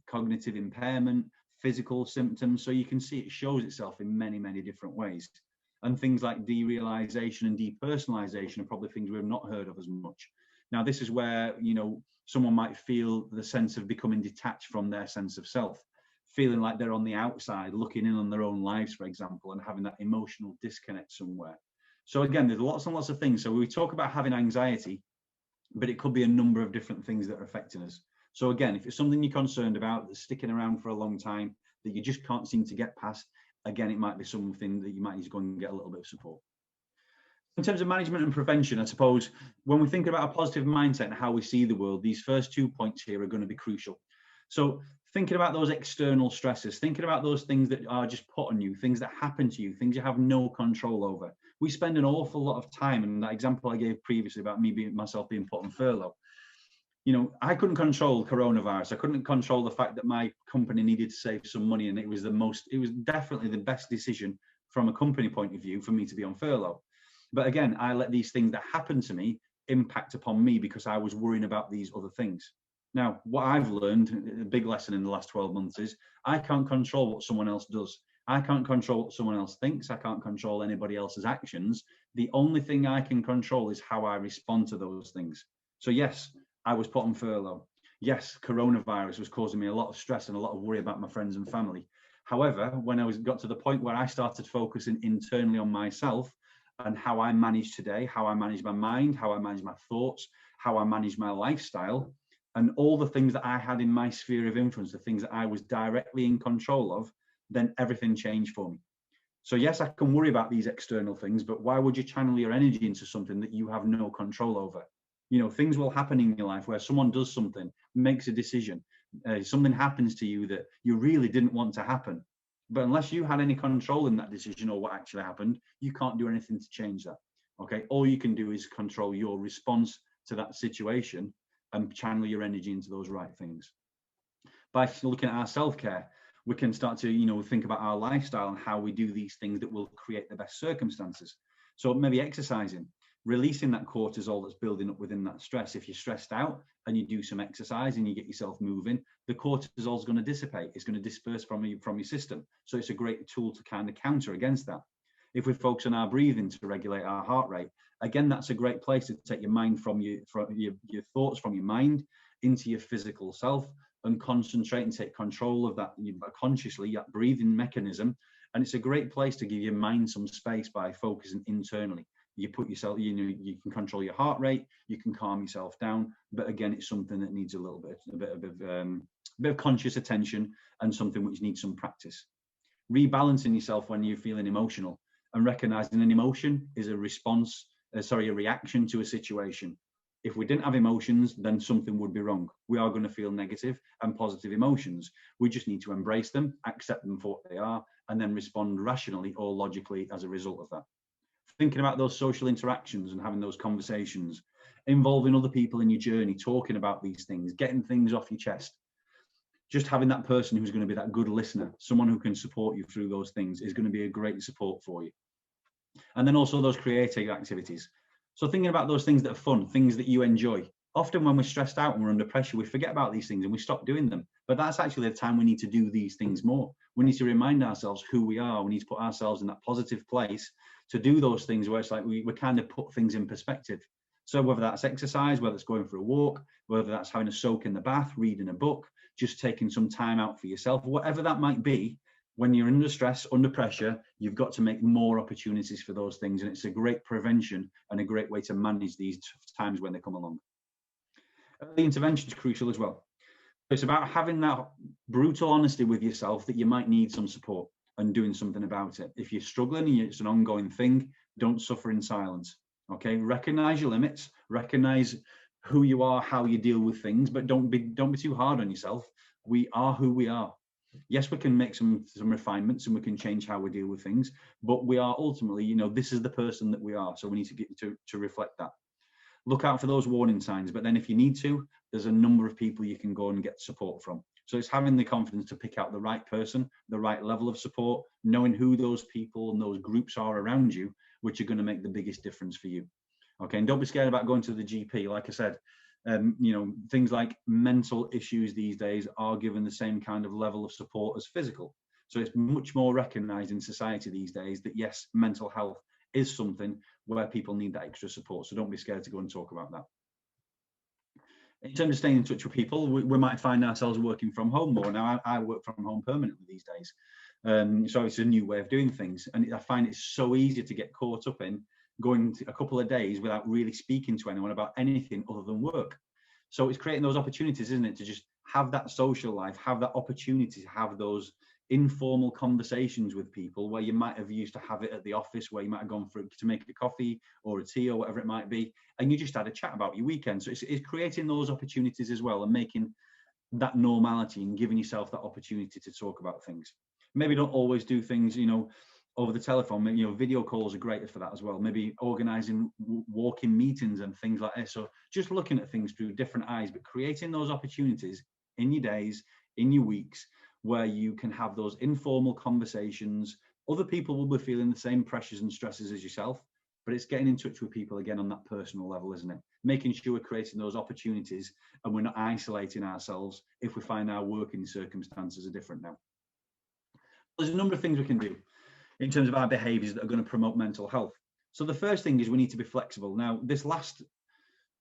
cognitive impairment, physical symptoms. So you can see it shows itself in many, many different ways. And things like derealization and depersonalization are probably things we've not heard of as much. Now, this is where, someone might feel the sense of becoming detached from their sense of self, feeling like they're on the outside, looking in on their own lives, for example, and having that emotional disconnect somewhere. So again, there's lots and lots of things. So we talk about having anxiety, but it could be a number of different things that are affecting us. So again, if it's something you're concerned about that's sticking around for a long time, that you just can't seem to get past, again, it might be something that you might need to go and get a little bit of support. In terms of management and prevention, I suppose, when we think about a positive mindset and how we see the world, these first 2 points here are going to be crucial. So thinking about those external stresses, thinking about those things that are just put on you, things that happen to you, things you have no control over. We spend an awful lot of time, and that example I gave previously about myself being put on furlough. I couldn't control coronavirus. I couldn't control the fact that my company needed to save some money, and it was definitely the best decision from a company point of view for me to be on furlough. But again, I let these things that happened to me impact upon me because I was worrying about these other things. Now, what I've learned, a big lesson in the last 12 months, is I can't control what someone else does. I can't control what someone else thinks. I can't control anybody else's actions. The only thing I can control is how I respond to those things. So yes, I was put on furlough. Yes, coronavirus was causing me a lot of stress and a lot of worry about my friends and family. However, when I got to the point where I started focusing internally on myself and how I manage today, how I manage my mind, how I manage my thoughts, how I manage my lifestyle, and all the things that I had in my sphere of influence, the things that I was directly in control of, then everything changed for me. So yes, I can worry about these external things, but why would you channel your energy into something that you have no control over? Things will happen in your life where someone does something, makes a decision, something happens to you that you really didn't want to happen. But unless you had any control in that decision or what actually happened, you can't do anything to change that. Okay, all you can do is control your response to that situation and channel your energy into those right things. By looking at our self-care, we can start to think about our lifestyle and how we do these things that will create the best circumstances. So maybe exercising, releasing that cortisol that's building up within that stress. If you're stressed out and you do some exercise and you get yourself moving, the cortisol is going to dissipate. It's going to disperse from your system. So it's a great tool to kind of counter against that. If we focus on our breathing to regulate our heart rate, again, that's a great place to take your mind from your thoughts from your mind into your physical self and concentrate and take control of that consciously, that breathing mechanism. And it's a great place to give your mind some space by focusing internally. You put yourself, you can control your heart rate, you can calm yourself down. But again, it's something that needs a bit of conscious attention and something which needs some practice. Rebalancing yourself when you're feeling emotional and recognizing an emotion is a reaction to a situation. If we didn't have emotions, then something would be wrong. We are going to feel negative and positive emotions. We just need to embrace them, accept them for what they are, and then respond rationally or logically as a result of that. thinking about those social interactions and having those conversations, involving other people in your journey, talking about these things, getting things off your chest. Just having that person who's going to be that good listener, someone who can support you through those things, is going to be a great support for you. And then also those creative activities. So thinking about those things that are fun, things that you enjoy. Often when we're stressed out and we're under pressure, we forget about these things and we stop doing them. But that's actually the time we need to do these things more. We need to remind ourselves who we are. We need to put ourselves in that positive place to do those things where it's like we kind of put things in perspective. So whether that's exercise, whether it's going for a walk, whether that's having a soak in the bath, reading a book, just taking some time out for yourself, whatever that might be, when you're under stress, under pressure, you've got to make more opportunities for those things. And it's a great prevention and a great way to manage these times when they come along. Early intervention is crucial as well. It's about having that brutal honesty with yourself that you might need some support and doing something about it. If you're struggling and it's an ongoing thing, don't suffer in silence. Okay, recognize your limits, recognize who you are, how you deal with things, but don't be too hard on yourself. We are who we are. Yes, we can make some refinements and we can change how we deal with things, but we are ultimately, this is the person that we are. So we need to get to reflect that. Look out for those warning signs, but then if you need to, there's a number of people you can go and get support from. So it's having the confidence to pick out the right person, the right level of support, knowing who those people and those groups are around you, which are going to make the biggest difference for you. Okay, and don't be scared about going to the GP. Like I said, things like mental issues these days are given the same kind of level of support as physical. So it's much more recognized in society these days that yes, mental health is something where people need that extra support. So don't be scared to go and talk about that. In terms of staying in touch with people, we might find ourselves working from home more. Now, I work from home permanently these days. So it's a new way of doing things. And I find it's so easy to get caught up in going a couple of days without really speaking to anyone about anything other than work. So it's creating those opportunities, isn't it, to just have that social life, have that opportunity to have those informal conversations with people where you might have used to have it at the office, where you might have gone to make a coffee or a tea or whatever it might be, and you just had a chat about your weekend. So it's creating those opportunities as well and making that normality and giving yourself that opportunity to talk about things. Maybe don't always do things, over the telephone. Video calls are great for that as well. Maybe organizing walk-in meetings and things like this. So just looking at things through different eyes, but creating those opportunities in your days, in your weeks, where you can have those informal conversations. Other people will be feeling the same pressures and stresses as yourself, but it's getting in touch with people again on that personal level, isn't it? Making sure we're creating those opportunities and we're not isolating ourselves if we find our working circumstances are different now. There's a number of things we can do in terms of our behaviours that are going to promote mental health. So the first thing is we need to be flexible. Now, this last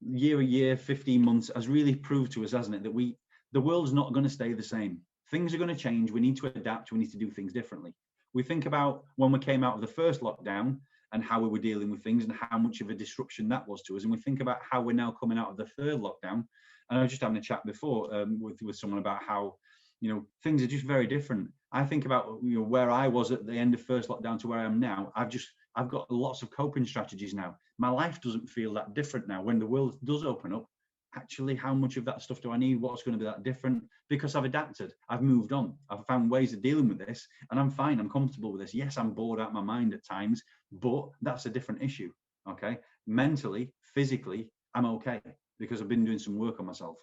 year, 15 months has really proved to us, hasn't it, that the world's not going to stay the same. Things are going to change. We need to adapt. We need to do things differently. We think about when we came out of the first lockdown and how we were dealing with things and how much of a disruption that was to us. And we think about how we're now coming out of the third lockdown. And I was just having a chat before with someone about how, things are just very different. I think about where I was at the end of first lockdown to where I am now. I've got lots of coping strategies now. My life doesn't feel that different now. When the world does open up, actually, how much of that stuff do I need? What's going to be that different? Because I've adapted. I've moved on. I've found ways of dealing with this, and I'm fine. I'm comfortable with this. Yes, I'm bored out of my mind at times, but that's a different issue. Okay, mentally, physically, I'm okay because I've been doing some work on myself.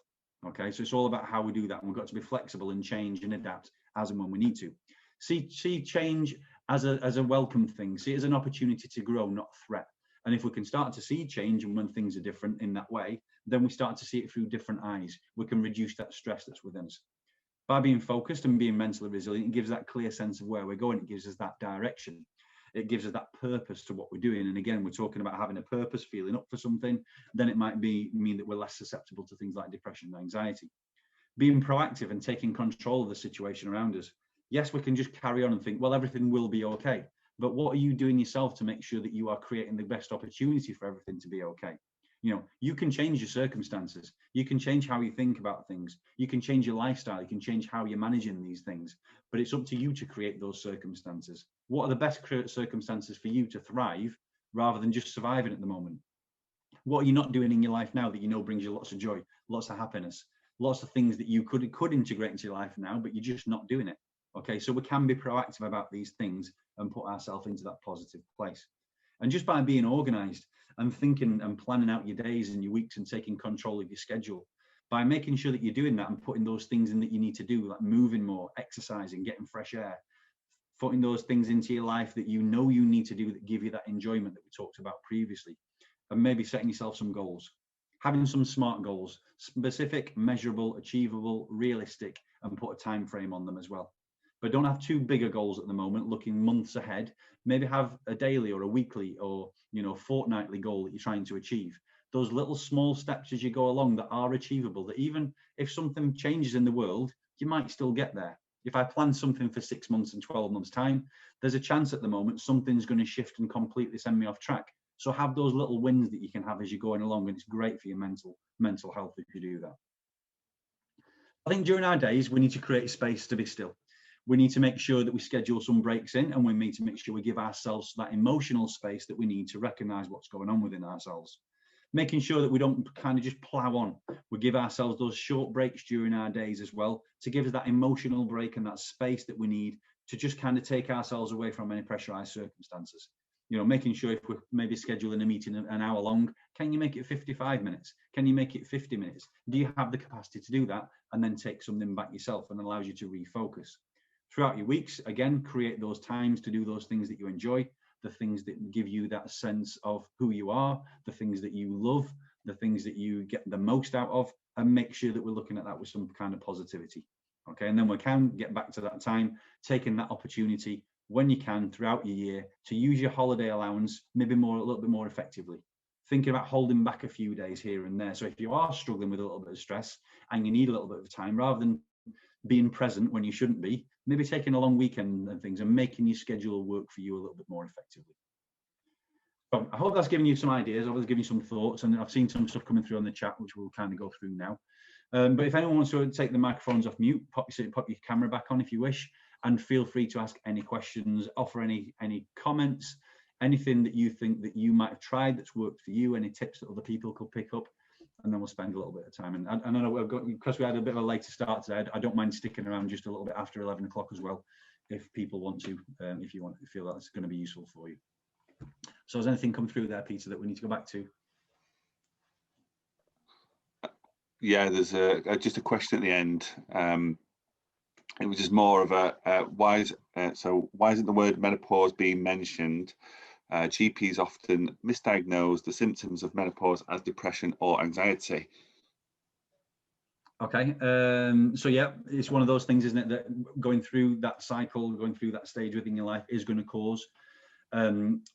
Okay, so it's all about how we do that, and we've got to be flexible and change and adapt as and when we need to. See change as a welcome thing. See it as an opportunity to grow, not a threat. And if we can start to see change and when things are different in that way, then we start to see it through different eyes. We can reduce that stress that's within us. By being focused and being mentally resilient, it gives that clear sense of where we're going. It gives us that direction. It gives us that purpose to what we're doing. And again, we're talking about having a purpose, feeling up for something. Then it might mean that we're less susceptible to things like depression and anxiety. Being proactive and taking control of the situation around us. Yes, we can just carry on and think, well, everything will be okay. But what are you doing yourself to make sure that you are creating the best opportunity for everything to be okay? You can change your circumstances. You can change how you think about things. You can change your lifestyle. You can change how you're managing these things. But it's up to you to create those circumstances. What are the best circumstances for you to thrive rather than just surviving at the moment? What are you not doing in your life now that brings you lots of joy, lots of happiness, lots of things that you could integrate into your life now, but you're just not doing it? Okay, so we can be proactive about these things and put ourselves into that positive place. And just by being organized and thinking and planning out your days and your weeks and taking control of your schedule, by making sure that you're doing that and putting those things in that you need to do, like moving more, exercising, getting fresh air, putting those things into your life that you know you need to do that give you that enjoyment that we talked about previously, and maybe setting yourself some goals, having some smart goals, specific, measurable, achievable, realistic, and put a time frame on them as well. But don't have too big a goals at the moment, looking months ahead. Maybe have a daily or a weekly or fortnightly goal that you're trying to achieve. Those little small steps as you go along that are achievable, that even if something changes in the world, you might still get there. If I plan something for 6 months and 12 months time, there's a chance at the moment something's going to shift and completely send me off track. So have those little wins that you can have as you're going along, and it's great for your mental health if you do that. I think during our days, we need to create space to be still. We need to make sure that we schedule some breaks in, and we need to make sure we give ourselves that emotional space that we need to recognize what's going on within ourselves. Making sure that we don't kind of just plow on. We give ourselves those short breaks during our days as well, to give us that emotional break and that space that we need to just kind of take ourselves away from any pressurized circumstances. Making sure if we're maybe scheduling a meeting an hour long, can you make it 55 minutes? Can you make it 50 minutes? Do you have the capacity to do that? And then take something back yourself, and allows you to refocus. Throughout your weeks, again, create those times to do those things that you enjoy, the things that give you that sense of who you are, the things that you love, the things that you get the most out of, and make sure that we're looking at that with some kind of positivity. Okay, and then we can get back to that time, taking that opportunity when you can throughout your year to use your holiday allowance maybe a little bit more effectively. Thinking about holding back a few days here and there. So if you are struggling with a little bit of stress and you need a little bit of time, rather than being present when you shouldn't be, maybe taking a long weekend and things and making your schedule work for you a little bit more effectively. So I hope that's given you some ideas. I was giving you some thoughts, and I've seen some stuff coming through on the chat, which we'll kind of go through now. But if anyone wants to take the microphones off mute, pop your camera back on if you wish, and feel free to ask any questions, offer any comments, anything that you think that you might have tried that's worked for you, any tips that other people could pick up, and then we'll spend a little bit of time. And I know we've got, because we had a bit of a later start today, I don't mind sticking around just a little bit after 11 o'clock as well, if people want to, if you feel that's going to be useful for you. So has anything come through there, Peter, that we need to go back to? Yeah, there's just a question at the end. It was just more of a why isn't the word menopause being mentioned? GPs often misdiagnose the symptoms of menopause as depression or anxiety. Okay, so yeah, it's one of those things, isn't it, that going through that cycle, going through that stage within your life is going to cause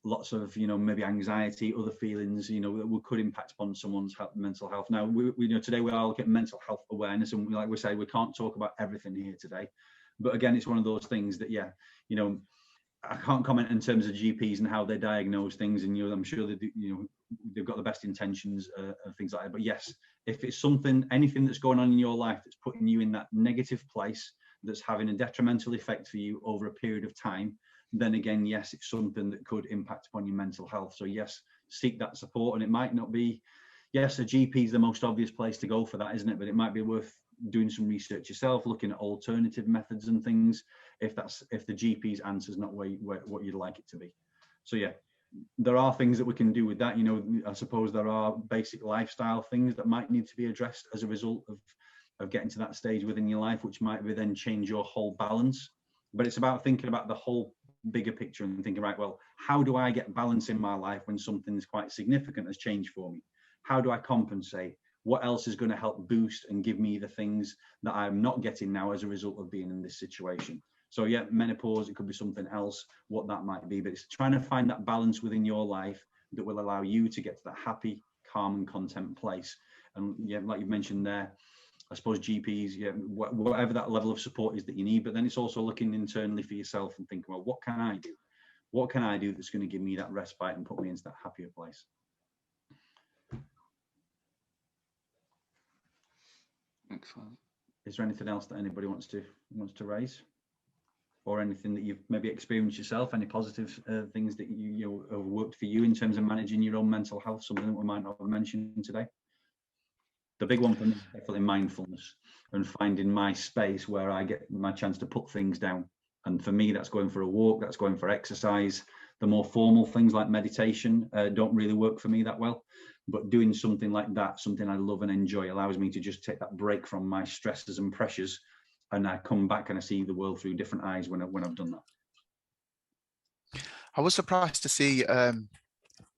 lots of, maybe anxiety, other feelings, that could impact upon someone's mental health. Now, we today we are looking at mental health awareness, and like we say, we can't talk about everything here today. But again, it's one of those things that, yeah, I can't comment in terms of GPs and how they diagnose things, and I'm sure they do, they've got the best intentions and things like that. But yes, if it's anything that's going on in your life that's putting you in that negative place, that's having a detrimental effect for you over a period of time, then again, yes, it's something that could impact upon your mental health. So yes, seek that support. And it might not be, yes, a GP is the most obvious place to go for that, isn't it? But it might be worth doing some research yourself, looking at alternative methods and things, if the GP's answer is not what you'd like it to be. So yeah, there are things that we can do with that. I suppose there are basic lifestyle things that might need to be addressed as a result of getting to that stage within your life, which might then change your whole balance. But it's about thinking about the whole bigger picture and thinking, right, well, how do I get balance in my life when something is quite significant has changed for me? How do I compensate? What else is going to help boost and give me the things that I'm not getting now as a result of being in this situation? So yeah, menopause, it could be something else, what that might be, but it's trying to find that balance within your life that will allow you to get to that happy, calm and content place. And yeah, like you mentioned there, I suppose GPs, yeah, whatever that level of support is that you need, but then it's also looking internally for yourself and thinking, well, what can I do? What can I do that's going to give me that respite and put me into that happier place? Excellent. Is there anything else that anybody wants to raise, or anything that you've maybe experienced yourself? Any positive things that you have worked for you in terms of managing your own mental health? Something that we might not have mentioned today. The big one for me is definitely mindfulness and finding my space where I get my chance to put things down. And for me, that's going for a walk, that's going for exercise, The more formal things like meditation don't really work for me that well. But doing something like that, something I love and enjoy, allows me to just take that break from my stresses and pressures, and I come back and I see the world through different eyes when I've done that. I was surprised to see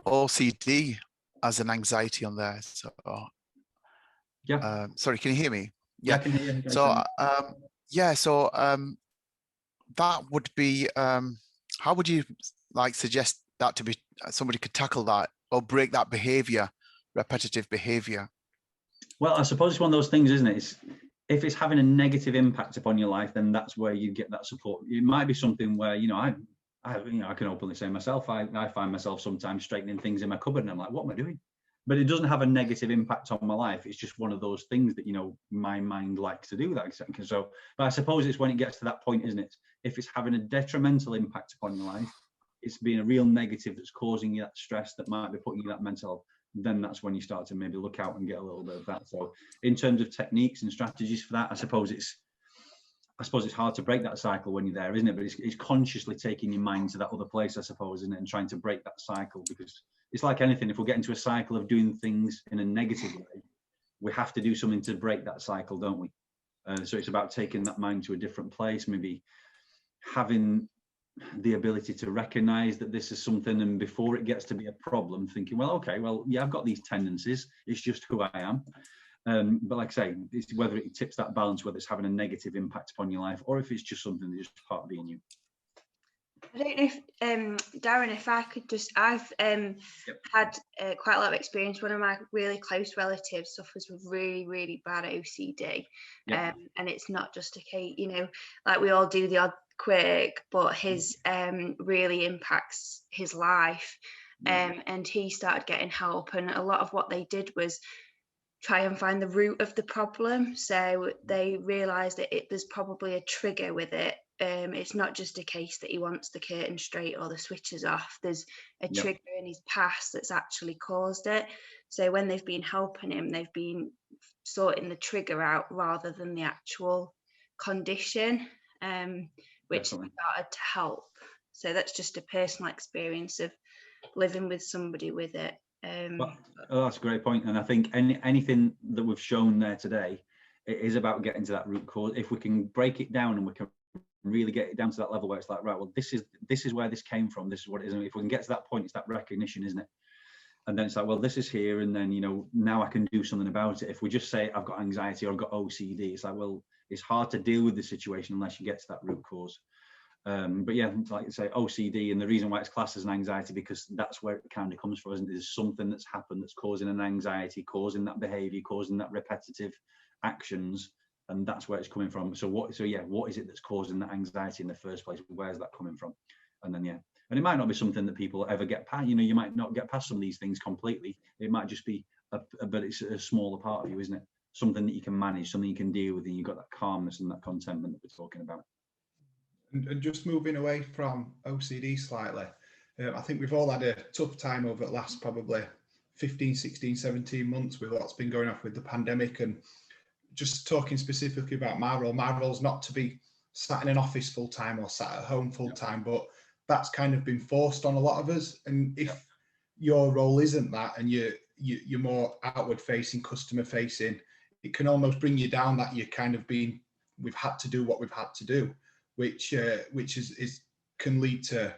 OCD as an anxiety on there. So, Yeah. Sorry, can you hear me? Yeah, I can hear you. So, yeah. So that would be. How would you like suggest that to be? Somebody could tackle that or break that behavior, repetitive behavior. Well, I suppose it's one of those things, isn't it? If it's having a negative impact upon your life, then that's where you get that support. It might be something where, I can openly say myself, I find myself sometimes straightening things in my cupboard and I'm like, what am I doing? But it doesn't have a negative impact on my life. It's just one of those things that, my mind likes to do that. So, but I suppose it's when it gets to that point, isn't it? If it's having a detrimental impact upon your life, it's being a real negative that's causing you that stress that might be putting you that mental health, then that's when you start to maybe look out and get a little bit of that. So in terms of techniques and strategies for that, I suppose it's hard to break that cycle when you're there, isn't it? But it's consciously taking your mind to that other place, I suppose, isn't it? And trying to break that cycle, because it's like anything. If we get into a cycle of doing things in a negative way, we have to do something to break that cycle, don't we? So it's about taking that mind to a different place, maybe having the ability to recognize that this is something, and before it gets to be a problem, thinking, well, okay, well, yeah, I've got these tendencies, it's just who I am. But like I say, it's whether it tips that balance, whether it's having a negative impact upon your life or if it's just something that's just part of being you. I don't know if Darren, if I could just, I've had quite a lot of experience. One of my really close relatives suffers with really, really bad OCD. And it's not just a case, like we all do the odd quirk, but his really impacts his life. And he started getting help, and a lot of what they did was try and find the root of the problem. So they realised that there's probably a trigger with it. It's not just a case that he wants the curtain straight or the switches off. There's a trigger in his past that's actually caused it. So when they've been helping him, they've been sorting the trigger out rather than the actual condition, which started to help. So that's just a personal experience of living with somebody with it. That's a great point. And I think anything that we've shown there today, it is about getting to that root cause. If we can break it down and we can really get it down to that level where it's like, right, well, this is where this came from, this is what it is. And if we can get to that point, it's that recognition, isn't it? And then it's like, well, this is here, and then now I can do something about it. If we just say I've got anxiety or I've got OCD, it's like, well, it's hard to deal with the situation unless you get to that root cause. But yeah, like you say, OCD, and the reason why it's classed as an anxiety, because that's where it kind of comes from, isn't it? There's something that's happened that's causing an anxiety, causing that behavior, causing that repetitive actions, and that's where it's coming from. So what is it that's causing that anxiety in the first place? Where's that coming from? And then and it might not be something that people ever get past. You might not get past some of these things completely. It might just be but it's a smaller part of you, isn't it? Something that you can manage, something you can deal with, and you've got that calmness and that contentment that we're talking about. And just moving away from OCD slightly, I think we've all had a tough time over the last probably 15, 16, 17 months with what's been going on with the pandemic. And just talking specifically about my role's not to be sat in an office full time or sat at home full time, but that's kind of been forced on a lot of us. And if your role isn't that, and you're more outward facing, customer facing, it can almost bring you down, that you're kind of we've had to do what we've had to do, which can lead to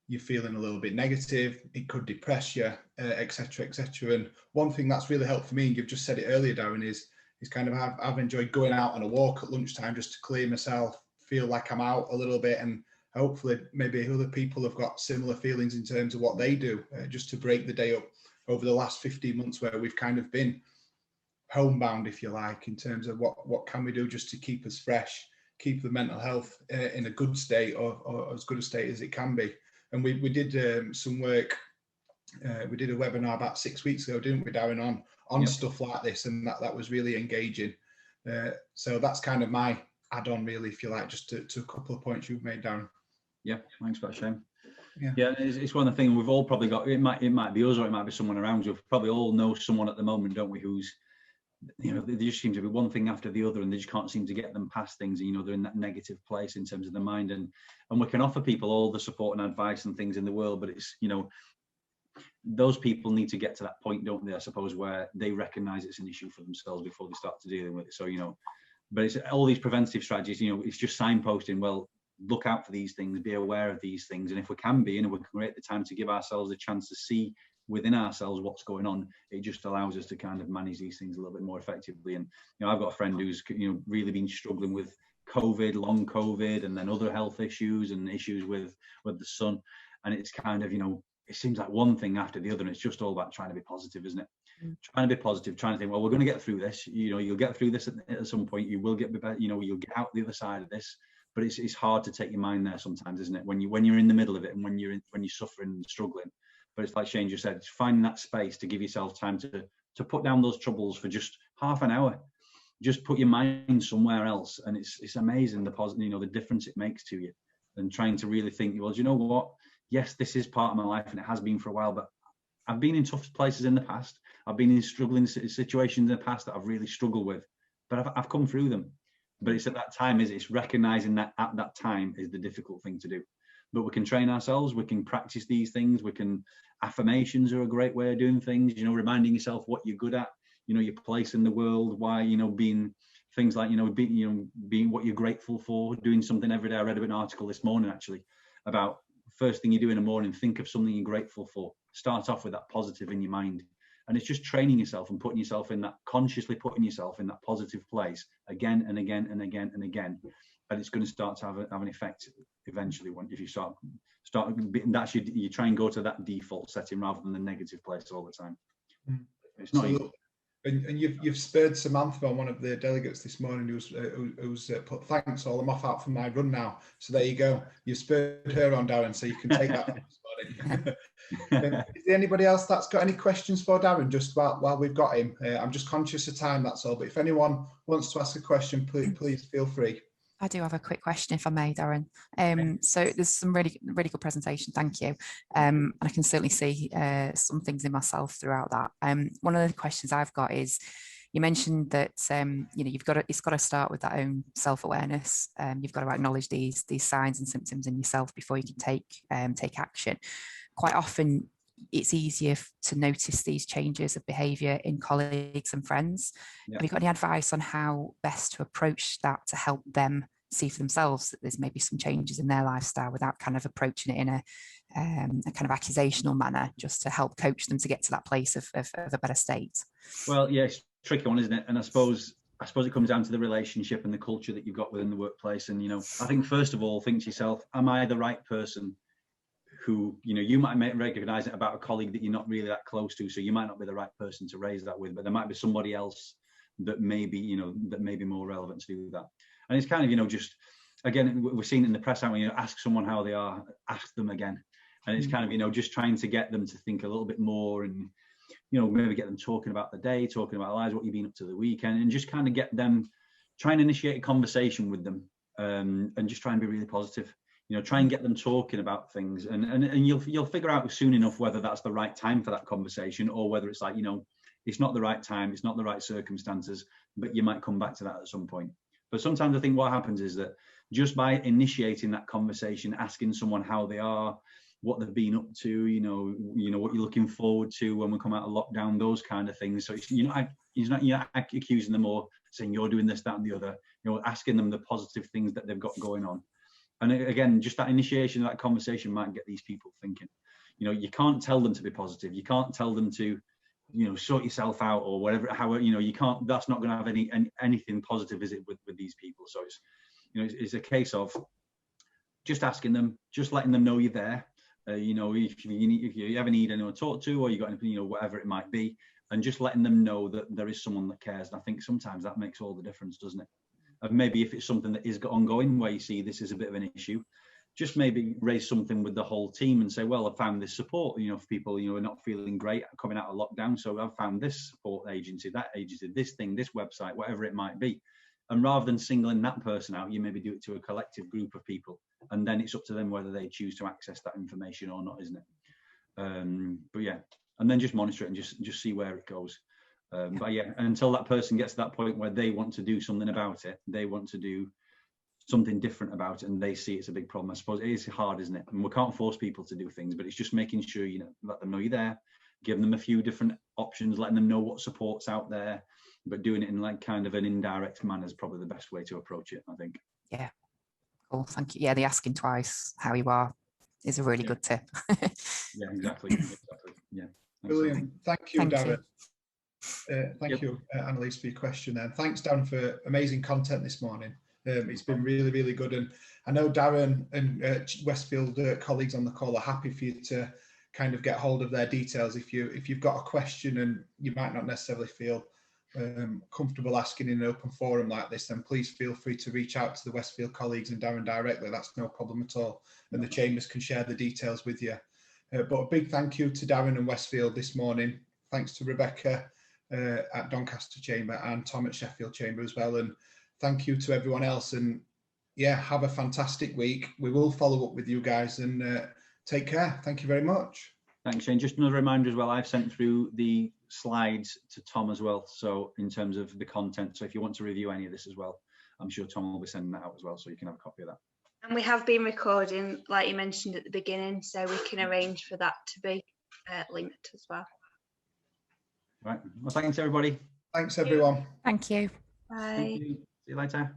you feeling a little bit negative. It could depress you, etc., etc. And one thing that's really helped for me, and you've just said it earlier, Darren, is kind of I've enjoyed going out on a walk at lunchtime just to clear myself, feel like I'm out a little bit, and hopefully maybe other people have got similar feelings in terms of what they do, just to break the day up over the last 15 months where we've kind of been homebound, if you like, in terms of what can we do just to keep us fresh, keep the mental health in a good state, or as good a state as it can be. And we did some work. We did a webinar about 6 weeks ago, didn't we, Darren, on stuff like this, and that was really engaging. So that's kind of my add-on, really, if you like, just to a couple of points you've made, Darren. Yeah, thanks for that, Shane. Yeah, it's one of the things we've all probably got. It might be us, or it might be someone around you. We probably all know someone at the moment, don't we, who's you know, they just seem to be one thing after the other, and they just can't seem to get them past things. And, you know, they're in that negative place in terms of the mind, and we can offer people all the support and advice and things in the world, but it's, you know, those people need to get to that point, don't they, I suppose, where they recognize it's an issue for themselves before they start to dealing with it. So, you know, but it's all these preventative strategies, you know, it's just signposting, well, look out for these things, be aware of these things. And if we can be, and if we can create the time to give ourselves a chance to see within ourselves what's going on, it just allows us to kind of manage these things a little bit more effectively. And, you know, I've got a friend who's, you know, really been struggling with COVID, long COVID, and then other health issues and issues with the son. And it's kind of, you know, it seems like one thing after the other, and it's just all about trying to be positive, isn't it? Trying to be positive, trying to think, well, we're going to get through this. You know, you'll get through this at some point. You will get better. You know, you'll get out the other side of this. But it's hard to take your mind there sometimes, isn't it? When you're in the middle of it, and when you're suffering and struggling. But it's like Shane just said, find that space to give yourself time to put down those troubles for just half an hour. Just put your mind somewhere else, and it's amazing the positive, you know, the difference it makes to you. And trying to really think, well, do you know what? Yes, this is part of my life, and it has been for a while, but I've been in tough places in the past. I've been in struggling situations in the past that I've really struggled with, but I've come through them. But it's at that time, it's recognizing that at that time is the difficult thing to do. But we can train ourselves, we can practice these things, affirmations are a great way of doing things, you know, reminding yourself what you're good at, you know, your place in the world, why, you know, being things like, being what you're grateful for, doing something every day. I read an article this morning actually about first thing you do in the morning, think of something you're grateful for. Start off with that positive in your mind. And it's just training yourself and putting yourself in that, consciously putting yourself in that positive place again and again and again and again. And it's going to start to have an effect eventually if you start that's you try and go to that default setting rather than the negative place all the time. It's not easy. And you've spurred Samantha on, one of the delegates this morning, who's put thanks all. I'm off out for my run now. So there you go. You've spurred her on, Darren, so you can take that from this morning. Is there anybody else that's got any questions for Darren just while we've got him? I'm just conscious of time, that's all. But if anyone wants to ask a question, please feel free. I do have a quick question, if I may, Darren. So there's some really good presentation, thank you. And I can certainly see some things in myself throughout that. One of the questions I've got is, you mentioned that you know, it's got to start with that own self-awareness. You've got to acknowledge these signs and symptoms in yourself before you can take action. Quite often, it's easier to notice these changes of behaviour in colleagues and friends. Yeah. Have you got any advice on how best to approach that to help them see for themselves that there's maybe some changes in their lifestyle without kind of approaching it in a kind of accusational manner, just to help coach them to get to that place of a better state? Well, yeah, it's a tricky one, isn't it? And I suppose it comes down to the relationship and the culture that you've got within the workplace. And, you know, I think first of all, think to yourself, am I the right person who, you know, you might recognize it about a colleague that you're not really that close to, so you might not be the right person to raise that with, but there might be somebody else that may be, you know, that may be more relevant to do that. And it's kind of, you know, just, again, we're seeing it in the press, aren't we? You know, ask someone how they are, ask them again. And it's kind of, you know, just trying to get them to think a little bit more, and, you know, maybe get them talking about the day, talking about lives, what you've been up to the weekend, and just kind of get them, try and initiate a conversation with them, and just try and be really positive. You know, try and get them talking about things, and you'll figure out soon enough whether that's the right time for that conversation, or whether it's like, you know, it's not the right time, it's not the right circumstances, but you might come back to that at some point. But sometimes I think what happens is that just by initiating that conversation, asking someone how they are, what they've been up to, you know what you're looking forward to when we come out of lockdown, those kind of things. So it's, you're not accusing them or saying you're doing this, that, and the other. You know, asking them the positive things that they've got going on. And again, just that initiation of that conversation might get these people thinking. You know, you can't tell them to be positive. You can't tell them to, you know, sort yourself out or whatever. However, you know, you can't. That's not going to have anything positive, is it, with these people? So it's, you know, it's a case of just asking them, just letting them know you're there. You know, if you ever need anyone to talk to, or you got anything, you know, whatever it might be, and just letting them know that there is someone that cares. And I think sometimes that makes all the difference, doesn't it? And maybe if it's something that is ongoing, where you see this is a bit of an issue, just maybe raise something with the whole team and say, well, I've found this support, you know, for people, you know, are not feeling great coming out of lockdown. So I've found this support agency, that agency, this thing, this website, whatever it might be. And rather than singling that person out, you maybe do it to a collective group of people. And then it's up to them whether they choose to access that information or not, isn't it? But yeah, and then just monitor it and just see where it goes. But yeah, until that person gets to that point where they want to do something about it, they want to do something different about it, and they see it's a big problem. I suppose it is hard, isn't it? And we can't force people to do things, but it's just making sure, you know, let them know you're there, giving them a few different options, letting them know what support's out there, but doing it in like kind of an indirect manner is probably the best way to approach it, I think. Yeah, cool, thank you. Yeah, the asking twice how you are is a really good tip. Yeah, exactly. Yeah. Brilliant. Thank you, Darren. Thank Yep. you, Annalise, for your question. And thanks, Darren, for amazing content this morning. It's been really, really good. And I know Darren and Westfield colleagues on the call are happy for you to kind of get hold of their details if you've got a question and you might not necessarily feel comfortable asking in an open forum like this, then please feel free to reach out to the Westfield colleagues and Darren directly. That's no problem at all. And the chambers can share the details with you. But a big thank you to Darren and Westfield this morning. Thanks to Rebecca at Doncaster Chamber and Tom at Sheffield Chamber as well. And thank you to everyone else. And yeah, have a fantastic week. We will follow up with you guys, and take care. Thank you very much. Thanks, Shane. Just another reminder as well, I've sent through the slides to Tom as well. So in terms of the content, so if you want to review any of this as well, I'm sure Tom will be sending that out as well, so you can have a copy of that. And we have been recording, like you mentioned at the beginning, so we can arrange for that to be linked as well. Right. Well, thanks everybody. Thanks everyone. Thank you. Bye. Thank you. See you later.